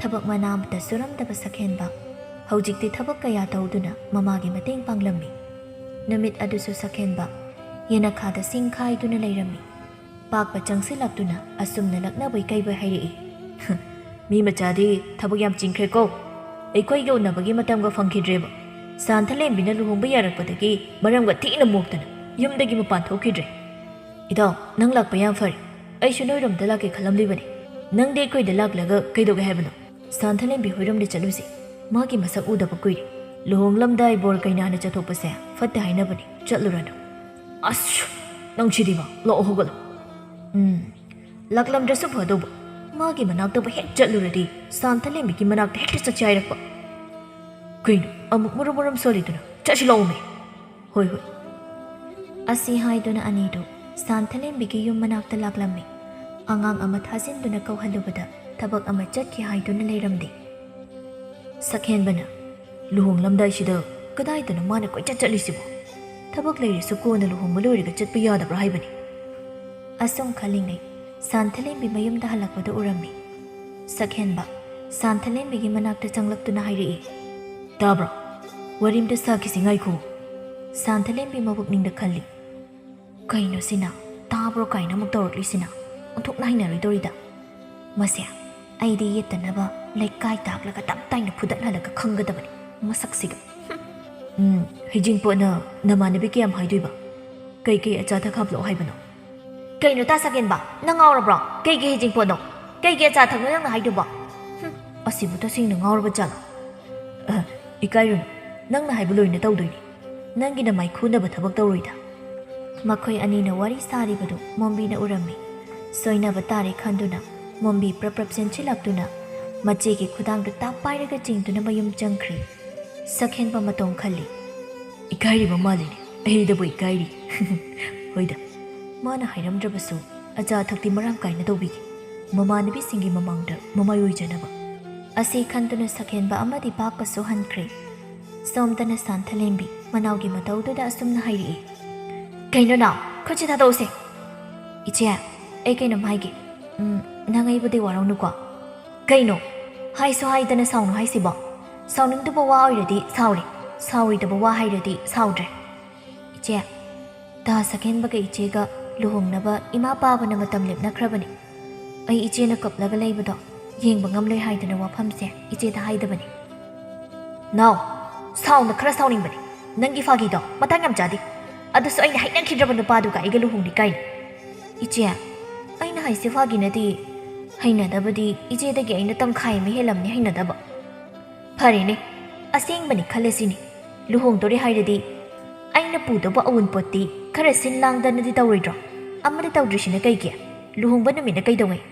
ꯊꯕꯛ ꯃꯅꯥ ꯑꯃꯇ ꯁꯨꯔꯝꯗꯕ ꯁꯛꯍꯦꯟꯕ ꯍꯧꯖꯤꯛꯇꯤ ꯊꯕꯛ ꯀꯌꯥ ꯇꯧꯗꯨꯅ ꯃꯃꯥꯒꯤ ꯃꯇꯦꯡ ꯄꯥꯡꯂꯝꯃꯤ ꯅꯨꯃꯤꯠ ꯑꯗꯨꯁꯨ ꯁꯛꯍꯦꯟꯕ ꯌꯦꯅꯈꯥꯗ ꯁꯤꯡ ꯈꯥꯏꯗꯨꯅ ꯂꯩꯔꯝꯃꯤ ꯄꯥꯛꯄ ꯆꯪꯁꯤꯜꯂꯛꯇꯨꯅ ꯑꯁꯨꯝꯅ ꯂꯛꯅꯕꯩ ꯀꯩꯕꯩ ꯍꯥꯏꯔꯛꯏ ꯃꯤ ꯃꯆꯥꯗꯤ ꯊꯕꯛ ꯌꯥꯝ ꯆꯤꯟꯈ꯭ꯔꯦꯀꯣ ꯑꯩꯈꯣꯏꯒ ꯎꯅꯕꯒꯤ ꯃꯇꯝꯒ ꯐꯪꯈꯤꯗ꯭ꯔꯦꯕ ꯁꯥꯟꯊꯂꯦꯝꯕꯤꯅ ꯂꯨꯍꯣꯡꯕ ꯌꯥꯔꯛꯄꯗꯒꯤ ꯃꯔꯝꯒ ꯊꯤꯅ ꯃꯣꯛꯇꯅ ꯌꯨꯝꯗꯒꯤ ꯃꯄꯥꯟ ꯊꯣꯛꯈꯤꯗ꯭ꯔꯦ ꯏꯇꯥꯎ ꯅꯪ ꯂꯥꯛꯄ ꯌꯥꯝ ꯐꯔꯦ ꯑꯩꯁꯨ ꯅꯣꯏꯔꯣꯝꯗ ꯂꯥꯛꯀꯦ ꯈꯜꯂꯝꯂꯤꯕꯅꯤ ꯅꯪꯗꯤ ꯑꯩꯈꯣꯏꯗ ꯂꯥꯛꯂꯒ ꯀꯩꯗꯧꯒꯦ ꯍꯥꯏꯕꯅꯣ ꯁꯥꯟꯊꯂꯦꯝꯕꯤ ꯍꯣꯏꯔꯣꯝꯗ ꯆꯠꯂꯨꯁꯤ ꯃꯥꯒꯤ ꯃꯁꯛ ꯎꯗꯕ ꯀꯨꯏꯔꯦ ꯂꯨꯍꯣꯡꯂꯝꯗꯥꯏ ꯕꯣꯔ ꯀꯩꯅꯥꯅ ꯆꯠꯊꯣꯛꯄꯁꯦ ꯐꯠꯇꯦ ꯍꯥꯏꯅꯕꯅꯤ ꯆꯠꯂꯨꯔꯅꯨ ꯑꯁ ꯅꯪ ꯁꯤꯗꯤꯃ ꯂꯥꯛꯑꯣ ꯍꯧꯒꯠꯂꯣ ꯂꯥꯛꯂꯝꯗ꯭ꯔꯁꯨ ꯐꯗꯧꯕ ꯃꯥꯒꯤ ꯃꯅꯥꯛꯇꯕꯨ ꯍꯦꯛ ꯆꯠꯂꯨꯔꯗꯤ ꯁꯥꯟꯊꯂꯦꯝꯕꯤꯒꯤ ꯃꯅꯥꯛꯇ ꯍꯦꯛꯇ ꯆꯠꯁꯤ ꯍꯥꯏꯔꯛꯄ ꯀꯩꯅꯣ ꯑꯃꯨꯛ ꯃꯔꯝ ꯁꯣꯜꯂꯤꯗꯨꯅ ꯆꯠꯁꯤ ꯂꯥꯛꯑꯣꯃꯦ ꯍꯣꯏ ꯑꯁꯤ ꯍꯥꯏꯗꯨꯅ ꯑꯅꯤꯗꯨ ꯁꯥꯟꯊꯂꯦꯝꯕꯤꯒꯤ ꯌꯨꯝ ꯃꯅꯥꯛꯇ ꯂꯥꯛꯂꯝꯃꯤ ꯑꯉꯥꯡ ꯑꯃ ꯊꯥꯖꯤꯟꯗꯨꯅ ꯀꯧꯍꯜꯂꯨꯕꯗ ꯊꯕꯛ ꯑꯃ ꯆꯠꯈꯤ ꯍꯥꯏꯗꯨꯅ ꯂꯩꯔꯝꯗꯦ ꯁꯛꯍꯦꯟꯕꯅ ꯂꯨꯍꯣꯡꯂꯝꯗꯥꯏꯁꯤꯗ ꯀꯗꯥꯏꯗꯅꯣ ꯃꯥꯅ ꯀꯣꯏꯆꯠ ꯆꯠꯂꯤꯁꯤꯕꯣ ꯊꯕꯛ ꯂꯩꯔꯁꯨ ꯀꯣꯟꯅ ꯂꯨꯍꯣꯡꯕ ꯂꯣꯏꯔꯒ ꯆꯠꯄ ꯌꯥꯗꯕ꯭ꯔꯥ ꯍꯥꯏꯕꯅꯤ ꯑꯁꯨꯝ ꯈꯜꯂꯤꯉꯩ ꯁꯥꯟꯊꯂꯦꯝꯕꯤ ꯃꯌꯨꯝꯗ ꯍꯜꯂꯛꯄꯗ ꯎꯔꯝꯃꯤ ꯁꯛꯍꯦꯟꯕ ꯁꯥꯟꯊꯂꯦꯝꯕꯤꯒꯤ ꯃꯅꯥꯛꯇ ꯆꯪꯂꯛꯇꯨꯅ ꯍꯥꯏꯔꯛꯏ ꯇꯥꯕ꯭ꯔꯣ ꯋꯥꯔꯤꯝꯇ ꯁꯥꯈꯤꯁꯤ ꯉꯥꯏꯈꯣ ꯁꯥꯟꯊꯂꯦꯝꯕꯤ ꯃꯕꯨꯛꯅꯤꯡꯗ ꯈꯜꯂꯤ ꯀꯩꯅꯣ ꯁꯤꯅ ꯇꯥꯕ꯭ꯔꯣ ꯀꯥꯏꯅ ꯑꯃꯨꯛ ꯇꯧꯔꯛꯂꯤꯁꯤꯅ ꯑꯣꯟꯊꯣꯛꯅ ꯍꯩꯅꯔꯣꯏꯗꯧꯔꯤꯗ ꯃꯁꯦ ꯑꯩꯗꯤ ꯌꯦꯠꯇꯅꯕ ꯂꯩꯀꯥꯏ ꯇꯥꯛꯂꯒ ꯇꯞ ꯇꯥꯏꯅ ꯐꯨꯗꯠꯍꯜꯂꯒ ꯈꯪꯒꯗꯕꯅꯤ ꯃꯁꯛꯁꯤꯒ ꯍꯩꯖꯤꯡꯄꯣꯠꯅ ꯅꯃꯥꯟꯅꯕꯤ ꯀꯌꯥꯝ ꯍꯥꯏꯗꯣꯏꯕ ꯀꯩꯀꯩ ꯑꯆꯥ ꯑꯊꯛ ꯍꯥꯞꯂꯛꯑꯣ ꯍꯥꯏꯕꯅꯣ ꯀꯩꯅꯣ ꯇꯥ ꯁꯛꯍꯦꯟꯕ ꯅꯪ ꯉꯥꯎꯔꯕ꯭ꯔꯣ ꯀꯩꯒꯤ ꯍꯩꯖꯤꯡꯄꯣꯠꯅꯣ ꯀꯩꯒꯤ ꯑꯆꯥ ꯑꯊꯛꯅꯣ ꯅꯪꯅ ꯍꯥꯏꯗꯨꯕꯣ ꯑꯁꯤꯕꯨ ꯇꯁꯦꯡꯅ ꯉꯥꯎꯔꯕ ꯖꯥꯠꯂꯣ ꯏꯀꯥꯏꯔꯨꯅꯨ ꯅꯪꯅ ꯍꯥꯏꯕ ꯂꯣꯏꯅ ꯇꯧꯗꯣꯏꯅꯤ ꯅꯪꯒꯤꯅ ꯃꯥꯏꯈꯨꯅꯕ ꯊꯕꯛ ꯇꯧꯔꯣꯏꯗ ꯃꯈꯣꯏ ꯑꯅꯤꯅ ꯋꯥꯔꯤ ꯁꯥꯔꯤꯕꯗꯨ ꯃꯣꯝꯕꯤꯅ ꯎꯔꯝꯃꯤ ꯁꯣꯏꯅꯕ ꯇꯥꯔꯦ ꯈꯟꯗꯨꯅ ꯃꯣꯝꯕꯤ ꯄ꯭ꯔꯞ ꯆꯦꯟꯁꯤꯜꯂꯛꯇꯨꯅ ꯃꯆꯦꯒꯤ ꯈꯨꯗꯥꯡꯗꯨ ꯇꯥꯞ ꯄꯥꯏꯔꯒ ꯆꯤꯡꯗꯨꯅ ꯃꯌꯨꯝ ꯆꯪꯈ꯭ꯔꯤ ꯁꯛꯍꯦꯟꯕ ꯃꯇꯣꯡ ꯈꯜꯂꯤ ꯏꯀꯥꯏꯔꯤꯕ ꯃꯥꯜꯂꯤꯅꯦ ꯑꯩꯗꯕꯨ ꯏꯀꯥꯏꯔꯤ ꯍꯣꯏꯗ ꯃꯥꯅ ꯍꯥꯏꯔꯝꯗ꯭ꯔꯕꯁꯨ ꯑꯆꯥ ꯑꯊꯛꯇꯤ ꯃꯔꯥꯡ ꯀꯥꯏꯅ ꯇꯧꯕꯤꯒꯦ ꯃꯃꯥꯟꯅꯕꯤꯁꯤꯡꯒꯤ ꯃꯃꯥꯡꯗ ꯃꯃꯥꯏ ꯑꯣꯏꯖꯅꯕ ꯑꯁꯤ ꯈꯟꯗꯨꯅ ꯁꯛꯍꯦꯟꯕ ꯑꯃꯗꯤ ꯄꯥꯛꯄꯁꯨ ꯍꯟꯈ꯭ꯔꯦ ꯁꯣꯝꯗꯅ ꯁꯥꯟꯊꯂꯦꯝꯕꯤ ꯃꯅꯥꯎꯒꯤ ꯃꯇꯧꯗꯨꯗ ꯑꯁꯨꯝꯅ ꯍꯥꯏꯔꯛꯏ ꯀꯩꯅꯣ ꯅꯥꯎ ꯈꯨꯠꯁꯤ ꯊꯥꯗꯣꯛꯎꯁꯦ ꯏꯆꯦ ꯑꯩ ꯀꯩꯅꯣꯝ ꯍꯥꯏꯒꯦ ꯅꯪ ꯑꯩꯕꯨꯗꯤ ꯋꯥꯔꯧꯅꯨꯀꯣ ꯀꯩꯅꯣ ꯍꯥꯏꯁꯨ ꯍꯥꯏꯗꯅ ꯁꯥꯎꯅꯨ ꯍꯥꯏꯁꯤꯕꯣ ꯁꯥꯎꯅꯤꯡꯗꯕ ꯋꯥ ꯑꯣꯏꯔꯗꯤ ꯁꯥꯎꯔꯦ ꯁꯥꯎꯔꯣꯏꯗꯕ ꯋꯥ ꯍꯥꯏꯔꯗꯤ ꯁꯥꯎꯗ꯭ꯔꯦ ꯏꯆꯦ ꯇꯥ ꯁꯛꯍꯦꯟꯕꯒ ꯏꯆꯦꯒ ꯂꯨꯍꯣꯡꯅꯕ ꯏꯃꯥ ꯄꯥꯕꯅ ꯃꯇꯝ ꯂꯦꯞꯅꯈ꯭ꯔꯕꯅꯤ ꯑꯩ ꯏꯆꯦꯅ ꯀꯞꯂꯒ ꯂꯩꯕꯗꯣ ꯌꯦꯡꯕ ꯉꯝꯂꯣꯏ ꯍꯥꯏꯗꯅ ꯋꯥꯐꯝꯁꯦ ꯏꯆꯦꯗ ꯍꯥꯏꯗꯕꯅꯤ ꯅꯥꯎ ꯁꯥꯎꯅ ꯈꯔ ꯁꯥꯎꯅꯤꯡꯕꯅꯤ ꯅꯪꯒꯤ ꯐꯥꯒꯤꯗꯣ ꯃꯇꯥꯡ ꯌꯥꯝ ꯆꯥꯗꯦ ꯑꯗꯨꯁꯨ ꯑꯩꯅ ꯍꯩꯅꯈꯤꯗ꯭ꯔꯕ ꯅꯨꯄꯥꯗꯨꯒ ꯑꯩꯒ ꯂꯨꯍꯣꯡꯂꯤ ꯀꯥꯏꯅ ꯏꯆꯦ ꯑꯩꯅ ꯍꯥꯏꯁꯦ ꯐꯥꯒꯤꯅꯗꯤ ꯍꯩꯅꯗꯕꯗꯤ ꯏꯆꯦꯗꯒꯤ ꯑꯩꯅ ꯇꯪꯈꯥꯏ ꯑꯃ ꯍꯦꯜꯂꯝꯅꯤ ꯍꯩꯅꯗꯕ ꯐꯔꯦꯅꯦ ꯑꯁꯦꯡꯕꯅꯤ ꯈꯜꯂꯁꯤꯅꯦ ꯂꯨꯍꯣꯡꯗꯣꯔꯦ ꯍꯥꯏꯔꯗꯤ ꯑꯩꯅ ꯄꯨꯗꯧꯕ ꯑꯎꯟꯄꯣꯠꯇꯤ ꯈꯔ ꯁꯤꯟ ꯂꯥꯡꯗꯅꯗꯤ ꯇꯧꯔꯣꯏꯗ꯭ꯔꯣ ꯑꯃꯗꯤ ꯇꯧꯗ꯭ꯔꯤꯁꯤꯅ ꯀꯩꯒꯤ ꯂꯨꯍꯣꯡꯕ ꯅꯨꯃꯤꯠꯅ ꯀꯩꯗꯧꯉꯩ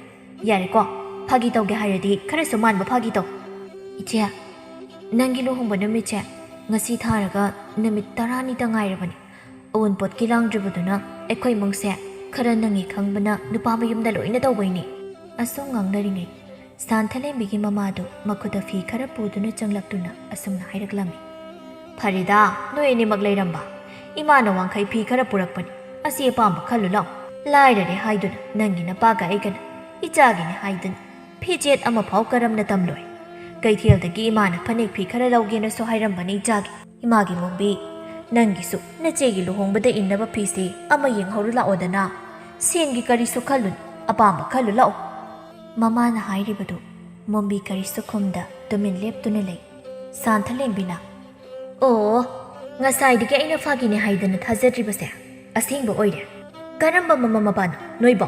ꯌꯥꯔꯦꯀꯣ ꯐꯥꯒꯤ ꯇꯧꯒꯦ ꯍꯥꯏꯔꯗꯤ ꯈꯔꯁꯨ ꯃꯥꯟꯕ ꯐꯥꯒꯤ ꯇꯧ ꯏꯆꯦ ꯅꯪꯒꯤ ꯂꯨꯍꯣꯡꯕ ꯅꯨꯃꯤꯠꯁꯦ ꯉꯁꯤ ꯊꯥꯔꯒ ꯅꯨꯃꯤꯠ 10ꯇ ꯉꯥꯏꯔꯕꯅꯤ ꯑꯎꯟꯄꯣꯠꯀꯤ ꯂꯥꯡꯗ꯭ꯔꯤꯕꯗꯨꯅ ꯑꯩꯈꯣꯏ ꯏꯃꯨꯡꯁꯦ ꯈꯔ ꯅꯪꯉꯤ ꯈꯪꯕꯅ ꯅꯨꯄꯥ ꯃꯌꯨꯝꯗ ꯂꯣꯏꯅ ꯇꯧꯕꯩꯅꯤ ꯑꯁꯨꯝ ꯉꯥꯡꯅꯔꯤꯉꯩ ꯁꯥꯟꯊꯂꯦꯝꯕꯤꯒꯤ ꯃꯃꯥꯗꯨ ꯃꯈꯨꯠꯇ ꯐꯤ ꯈꯔ ꯄꯨꯗꯨꯅ ꯆꯪꯂꯛꯇꯨꯅ ꯑꯁꯨꯝꯅ ꯍꯥꯏꯔꯛꯂꯝꯃꯤ ꯐꯔꯤꯗꯥ ꯅꯣꯏ ꯑꯅꯤꯃꯛ ꯂꯩꯔꯝꯕ ꯏꯃꯥꯅ ꯋꯥꯡꯈꯩ ꯐꯤ ꯈꯔ ꯄꯨꯔꯛꯄꯅꯤ ꯑꯁꯤ ꯑꯄꯥꯝꯕ ꯈꯜꯂꯨ ꯂꯥꯎ ꯂꯥꯏꯔꯔꯦ ꯍꯥꯏꯗꯨꯅ ꯅꯪꯒꯤ ꯅꯄꯥꯒ ꯑꯩꯒꯅ ꯏꯆꯥꯒꯤꯅꯤ ꯍꯥꯏꯗꯨꯅ ꯐꯤꯖꯦꯠ ꯑꯃꯐꯥꯎ ꯀꯔꯝꯅ ꯇꯝꯂꯣꯏ ꯀꯩꯊꯦꯜꯗꯒꯤ ꯏꯃꯥꯅ ꯐꯅꯦꯛ ꯐꯤ ꯈꯔ ꯂꯧꯒꯦꯅꯁꯨ ꯍꯥꯏꯔꯝꯕꯅꯤ ꯏꯆꯥꯒꯤ ꯏꯃꯥꯒꯤ ꯃꯣꯝꯕꯤ ꯅꯪꯒꯤꯁꯨ ꯅꯆꯦꯒꯤ ꯂꯨꯍꯣꯡꯕꯗ ꯏꯟꯅꯕ ꯐꯤꯁꯦ ꯑꯃ ꯌꯦꯡꯍꯧꯔꯨ ꯂꯥꯛꯑꯣꯗꯅ ꯁꯦꯟꯒꯤ ꯀꯔꯤꯁꯨ ꯈꯜꯂꯨꯅ ꯑꯄꯥꯝꯕ ꯈꯜꯂꯨ ꯂꯥꯛꯑꯣ ꯃꯃꯥꯅ ꯍꯥꯏꯔꯤꯕꯗꯨ ꯃꯣꯝꯕꯤ ꯀꯔꯤꯁꯨ ꯈꯨꯝꯗ ꯇꯨꯃꯤꯟ ꯂꯦꯞꯇꯨꯅ ꯂꯩ ꯁꯥꯟꯊꯂꯦꯝꯕꯤꯅ ꯑꯣ ꯉꯁꯥꯏꯗꯒꯤ ꯑꯩꯅ ꯐꯥꯒꯤꯅꯤ ꯍꯥꯏꯗꯅ ꯊꯥꯖꯗ꯭ꯔꯤꯕꯁꯦ ꯑꯁꯦꯡꯕ ꯑꯣꯏꯔꯦ ꯀꯔꯝꯕ ꯃꯃꯥ ꯃꯄꯥꯅꯣ ꯅꯣꯏꯕꯣ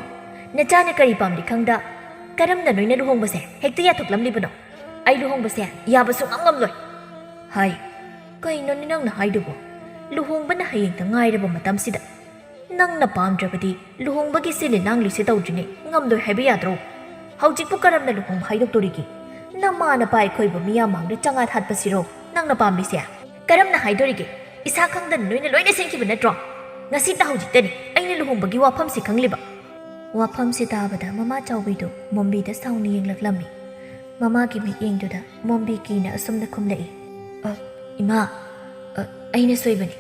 ꯅꯆꯥꯅ ꯀꯔꯤ ꯄꯥꯝꯂꯤ ꯈꯪꯗ ꯀꯔꯝꯅ ꯅꯣꯏꯅ ꯂꯨꯍꯣꯡꯕꯁꯦ ꯍꯦꯛꯇ ꯌꯥꯊꯣꯛꯂꯝꯂꯤꯕꯅꯣ ꯑꯩ ꯂꯨꯍꯣꯡꯕꯁꯦ ꯌꯥꯕ ꯁꯨꯡꯉꯝ ꯉꯝꯂꯣꯏ ꯍꯥꯏ ꯀꯩꯅꯣꯅꯦ ꯅꯪꯅ ꯍꯥꯏꯗꯨꯕꯣ ꯂꯨꯍꯣꯡꯕꯅ ꯍꯌꯦꯡꯇ ꯉꯥꯏꯔꯕ ꯃꯇꯝꯁꯤꯗ ꯅꯪꯅ ꯄꯥꯝꯗ꯭ꯔꯕꯗꯤ ꯂꯨꯍꯣꯡꯕꯒꯤ ꯁꯤꯜꯂꯤ ꯅꯥꯡꯂꯤꯁꯦ ꯇꯧꯗ꯭ꯔꯤꯉꯩ ꯉꯝꯂꯣꯏ ꯍꯥꯏꯕ ꯌꯥꯗ꯭ꯔꯣ ꯍꯧꯖꯤꯛꯄꯨ ꯀꯔꯝꯅ ꯂꯨꯍꯣꯡꯕ ꯍꯥꯏꯗꯣꯛꯇꯣꯔꯤꯒꯦ ꯅꯃꯥ ꯅꯄꯥ ꯑꯩꯈꯣꯏꯕꯨ ꯃꯤꯌꯥꯝꯃꯥꯡꯗ ꯆꯪꯉꯥ ꯊꯥꯠꯄꯁꯤꯔꯣ ꯅꯪꯅ ꯄꯥꯝꯂꯤꯁꯦ ꯀꯔꯝꯅ ꯍꯥꯏꯗꯣꯔꯤꯒꯦ ꯏꯁꯥ ꯈꯪꯗꯅ ꯅꯣꯏꯅ ꯂꯣꯏꯅ ꯁꯦꯝꯈꯤꯕ ꯅꯠꯇ꯭ꯔꯣ ꯉꯁꯤꯇ ꯍꯧꯖꯤꯛꯇꯅꯤ ꯑꯩꯅ ꯂꯨꯍꯣꯡꯕꯒꯤ ꯋꯥꯐꯝꯁꯤ ꯈꯪꯂꯤꯕ ꯋꯥꯐꯝꯁꯤ ꯇꯥꯕꯗ ꯃꯃꯥ ꯆꯥꯎꯕꯤꯗꯨ ꯃꯣꯝꯕꯤꯗ ꯁꯥꯎꯅ ꯌꯦꯡꯂꯛꯂꯝꯃꯤ ꯃꯃꯥꯒꯤ ꯃꯤꯠꯌꯦꯡꯗꯨꯗ ꯃꯣꯝꯕꯤ ꯀꯤꯅ ꯑꯁꯨꯝꯅ ꯈꯨꯝꯂꯛꯏ ꯏꯃꯥ ꯑꯩꯅ ꯁꯣꯏꯕꯅꯤ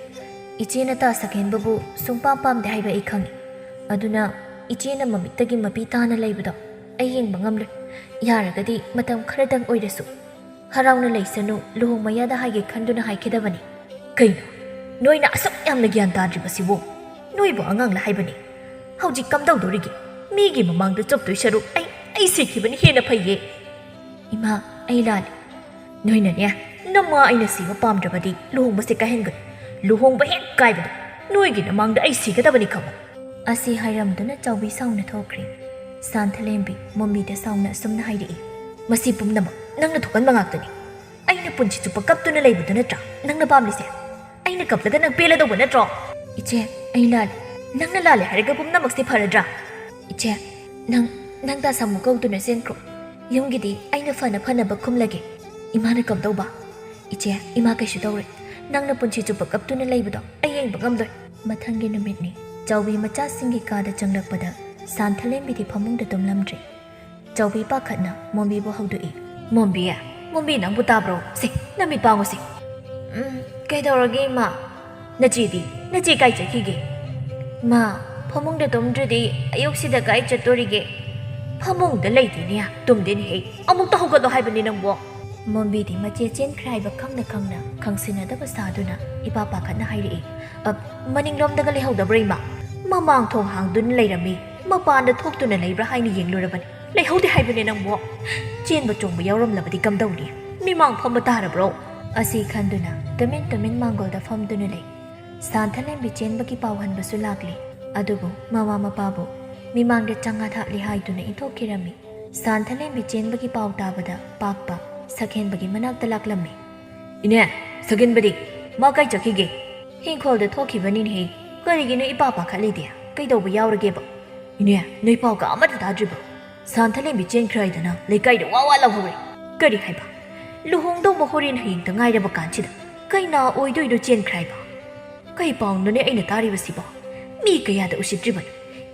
ꯏꯆꯦꯅ ꯇꯥ ꯁꯛꯍꯦꯟꯕꯕꯨ ꯁꯨꯡꯄꯥꯝ ꯄꯥꯝꯗꯦ ꯍꯥꯏꯕ ꯑꯩ ꯈꯪꯉꯤ ꯑꯗꯨꯅ ꯏꯆꯦꯅ ꯃꯃꯤꯠꯇꯒꯤ ꯃꯄꯤ ꯇꯥꯅ ꯂꯩꯕꯗꯣ ꯑꯩ ꯌꯦꯡꯕ ꯉꯝꯂꯣꯏ ꯌꯥꯔꯒꯗꯤ ꯃꯇꯝ ꯈꯔꯗꯪ ꯑꯣꯏꯔꯁꯨ ꯍꯔꯥꯎꯅ ꯂꯩꯁꯅꯨ ꯂꯨꯍꯣꯡ ꯃꯌꯥꯗ ꯍꯥꯏꯒꯦ ꯈꯟꯗꯨꯅ ꯍꯥꯏꯈꯤꯗꯕꯅꯤ ꯀꯩꯅꯣ ꯅꯣꯏꯅ ꯑꯁꯨꯛ ꯌꯥꯝꯅ ꯒ꯭ꯌꯥꯟ ꯇꯥꯗ꯭ꯔꯤꯕꯁꯤꯕꯨ ꯅꯣꯏꯕꯨ ꯑꯉꯥꯡꯂ ꯍꯥꯏꯕꯅꯤ ꯍꯧꯖꯤꯛ ꯀꯝꯗꯧꯗꯣꯔꯤꯒꯦ ꯃꯤꯒꯤ ꯃꯃꯥꯡꯗ ꯆꯣꯞꯇꯣꯏ ꯁꯔꯨꯛ ꯑꯩ ꯁꯤꯈꯤꯕꯅ ꯍꯦꯟꯅ ꯐꯩꯌꯦ ꯏꯃꯥ ꯑꯩ ꯂꯥꯜꯂꯦ ꯅꯣꯏꯅꯅꯦ ꯅꯃꯥ ꯑꯩꯅ ꯁꯤꯕ ꯄꯥꯝꯗ꯭ꯔꯕꯗꯤ ꯂꯨꯍꯣꯡꯕꯁꯦ ꯀꯥꯏꯍꯟꯒꯅꯨ ꯂꯨꯍꯣꯡꯕ ꯍꯦꯛ ꯀꯥꯏꯕꯗ ꯅꯣꯏꯒꯤ ꯅꯃꯥꯡꯗ ꯑꯩ ꯁꯤꯒꯗꯕꯅꯤ ꯈꯪꯉꯣ ꯑꯁꯤ ꯍꯥꯏꯔꯝꯗꯨꯅ ꯆꯥꯎꯕꯤ ꯁꯥꯎꯅ ꯊꯣꯛꯈ꯭ꯔꯦ ꯁꯥꯟꯊꯂꯦꯝꯕꯤ ꯃꯣꯝꯕꯤꯗ ꯁꯥꯎꯅ ꯑꯁꯨꯝꯅ ꯍꯥꯏꯔꯛꯏ ꯃꯁꯤ ꯄꯨꯝꯅꯃꯛ ꯅꯪꯅ ꯊꯣꯛꯍꯟꯕ ꯉꯥꯛꯇꯅꯤ ꯑꯩꯅ ꯄꯨꯟꯁꯤ ꯆꯨꯞꯄ ꯀꯞꯇꯨꯅ ꯂꯩꯕꯗꯨ ꯅꯠꯇ꯭ꯔꯥ ꯅꯪꯅ ꯄꯥꯝꯂꯤꯁꯦ ꯑꯩꯅ ꯀꯞꯂꯒ ꯅꯪ ꯄꯦꯜꯂꯗꯧꯕ ꯅꯠꯇ꯭ꯔꯣ ꯏꯆꯦ ꯑꯩ ꯂꯥꯜꯂꯦ ꯅꯪꯅ ꯂꯥꯜꯂꯦ ꯍꯥꯏꯔꯒ ꯄꯨꯝꯅꯃꯛꯁꯦ ꯐꯔꯗ꯭ꯔꯥ ꯏꯆꯦ ꯅꯪ ꯇꯥꯁꯥꯃꯨ ꯀꯧꯗꯨꯅ ꯆꯦꯟꯈ꯭ꯔꯣ ꯌꯨꯝꯒꯤꯗꯤ ꯑꯩꯅ ꯐꯅꯕ ꯈꯨꯝꯂꯒꯦ ꯏꯃꯥꯅ ꯀꯝꯗꯧꯕ ꯏꯆꯦ ꯏꯃꯥ ꯀꯩꯁꯨ ꯇꯧꯔꯣꯏ ꯅꯪꯅ ꯄꯨꯟꯁꯤ ꯆꯨꯞꯄ ꯀꯞꯇꯨꯅ ꯂꯩꯕꯗꯣ ꯑꯩ ꯌꯦꯡꯕ ꯉꯝꯂꯣꯏ ꯃꯊꯪꯒꯤ ꯅꯨꯃꯤꯠꯅꯤ ꯆꯥꯎꯕꯤ ꯃꯆꯥꯁꯤꯡꯒꯤ ꯀꯥꯗ ꯆꯪꯂꯛꯄꯗ ꯁꯥꯟꯊꯂꯦꯝꯕꯤꯗꯤ ꯐꯃꯨꯡꯗ ꯇꯨꯝꯂꯝꯗ꯭ꯔꯦ ꯆꯥꯎꯕꯤ ꯄꯥꯈꯠꯅ ꯃꯣꯝꯕꯤꯕꯨ ꯍꯧꯗꯣꯛꯏ ꯃꯣꯝꯕꯤ ꯅꯪꯕꯨ ꯇꯥꯕ꯭ꯔꯣ ꯁꯤ ꯅꯃꯤꯠ ꯄꯥꯡꯉꯨꯁꯤ ꯀꯩꯗꯧꯔꯒꯦ ꯏꯃꯥ ꯅꯆꯦ ꯀꯥꯏ ꯆꯠꯈꯤꯒꯦ ꯃꯥ ꯐꯃꯨꯡꯗ ꯇꯨꯝꯗ꯭ꯔꯗꯤ ꯑꯌꯨꯛꯁꯤꯗ ꯀꯥꯏ ꯆꯠꯇꯣꯔꯤꯒꯦ ꯐꯃꯨꯡꯗ ꯂꯩꯇꯦꯅꯦ ꯇꯨꯝꯗꯦꯅꯦ ꯍꯦ ꯑꯃꯨꯛꯇ ꯍꯧꯒꯠꯂꯣ ꯍꯥꯏꯕꯅꯤ ꯅꯪꯕꯣ ꯃꯣꯝꯕꯤꯗꯤ ꯃꯆꯦ ꯆꯦꯟꯈ꯭ꯔꯦ ꯍꯥꯏꯕ ꯈꯪꯅ ꯈꯪꯁꯤꯟꯅꯗꯕ ꯁꯥꯗꯨꯅ ꯏꯄꯥ ꯄꯥꯈꯠꯅ ꯍꯥꯏꯔꯛꯏ ꯃꯅꯤꯡꯂꯣꯝꯗꯒ ꯂꯩꯍꯧꯗꯕ꯭ꯔꯥ ꯏꯃꯥ ꯃꯃꯥꯡ ꯊꯣꯡ ꯍꯥꯡꯗꯨꯅ ꯂꯩꯔꯝꯃꯤ ꯃꯄꯥꯟꯗ ꯊꯣꯛꯇꯨꯅ ꯂꯩꯕ꯭ꯔꯥ ꯍꯥꯏꯅ ꯌꯦꯡꯂꯨꯔꯕꯅꯤ ꯂꯩꯍꯧꯗꯦ ꯍꯥꯏꯕꯅꯦ ꯅꯪꯕꯣ ꯆꯦꯟꯕ ꯆꯣꯡꯕ ꯌꯥꯎꯔꯝꯂꯕꯗꯤ ꯀꯝꯗꯧꯅꯤ ꯃꯤꯃꯥꯡ ꯐꯝꯕ ꯇꯥꯔꯕ꯭ꯔꯣ ꯑꯁꯤ ꯈꯟꯗꯨꯅ ꯇꯨꯃꯤꯟ ꯃꯥꯡꯒꯣꯜꯗ ꯐꯝꯗꯨꯅ ꯂꯩ ꯁꯥꯟꯊꯂꯦꯝꯕꯤ ꯆꯦꯟꯕꯒꯤ ꯄꯥꯎ ꯍꯟꯕꯁꯨ ꯂꯥꯛꯂꯤ ꯑꯗꯨꯕꯨ ꯃꯃꯥ ꯃꯄꯥꯕꯨ ꯃꯤꯃꯥꯡꯗ ꯆꯪꯉꯥ ꯊꯥꯠꯂꯤ ꯍꯥꯏꯗꯨꯅ ꯏꯟꯊꯣꯛꯈꯤꯔꯝꯃꯤ ꯁꯥꯟꯊꯂꯦꯝꯕꯤ ꯆꯦꯟꯕꯒꯤ ꯄꯥꯎ ꯇꯥꯕꯗ ꯄꯥꯛꯄ ꯁꯛꯍꯦꯟꯕꯒꯤ ꯃꯅꯥꯛꯇ ꯂꯥꯛꯂꯝꯃꯤ ꯏꯅꯦ ꯁꯛꯍꯦꯟꯕꯗꯤ ꯃꯥ ꯀꯥꯏ ꯆꯠꯈꯤꯒꯦ ꯍꯤꯡꯈꯣꯜꯗ ꯊꯣꯛꯈꯤꯕꯅꯤꯅꯦꯍꯦ ꯀꯔꯤꯒꯤꯅꯣ ꯏꯄꯥ ꯄꯥꯈꯠꯂꯤꯗꯤ ꯀꯩꯗꯧꯕ ꯌꯥꯎꯔꯒꯦꯕ ꯏꯅꯦ ꯅꯣꯏ ꯄꯥꯎꯒ ꯑꯃꯠꯇ ꯇꯥꯗ꯭ꯔꯤꯕ ꯁꯥꯟꯊꯂꯦꯝꯕꯤ ꯆꯦꯟꯈ꯭ꯔꯦ ꯍꯥꯏꯗꯅ ꯂꯩꯀꯥꯏꯗ ꯋꯥ ꯂꯥꯎꯍꯧꯔꯦ ꯀꯔꯤ ꯍꯥꯏꯕ ꯂꯨꯍꯣꯡꯗꯧꯕ ꯍꯣꯔꯦꯟ ꯍꯌꯦꯡꯇ ꯉꯥꯏꯔꯕ ꯀꯥꯟꯁꯤꯗ ꯀꯩꯅꯥ ꯑꯣꯏꯗꯣꯏꯗꯣ ꯆꯦꯟꯈ꯭ꯔꯦ ꯍꯥꯏꯕ ꯀꯩ ꯄꯥꯎꯅꯣꯅꯦ ꯑꯩꯅ ꯇꯥꯔꯤꯕꯁꯤꯕꯣ ꯃꯤ ꯀꯌꯥꯗ ꯎꯁꯤꯠꯇ꯭ꯔꯤꯕꯅꯣ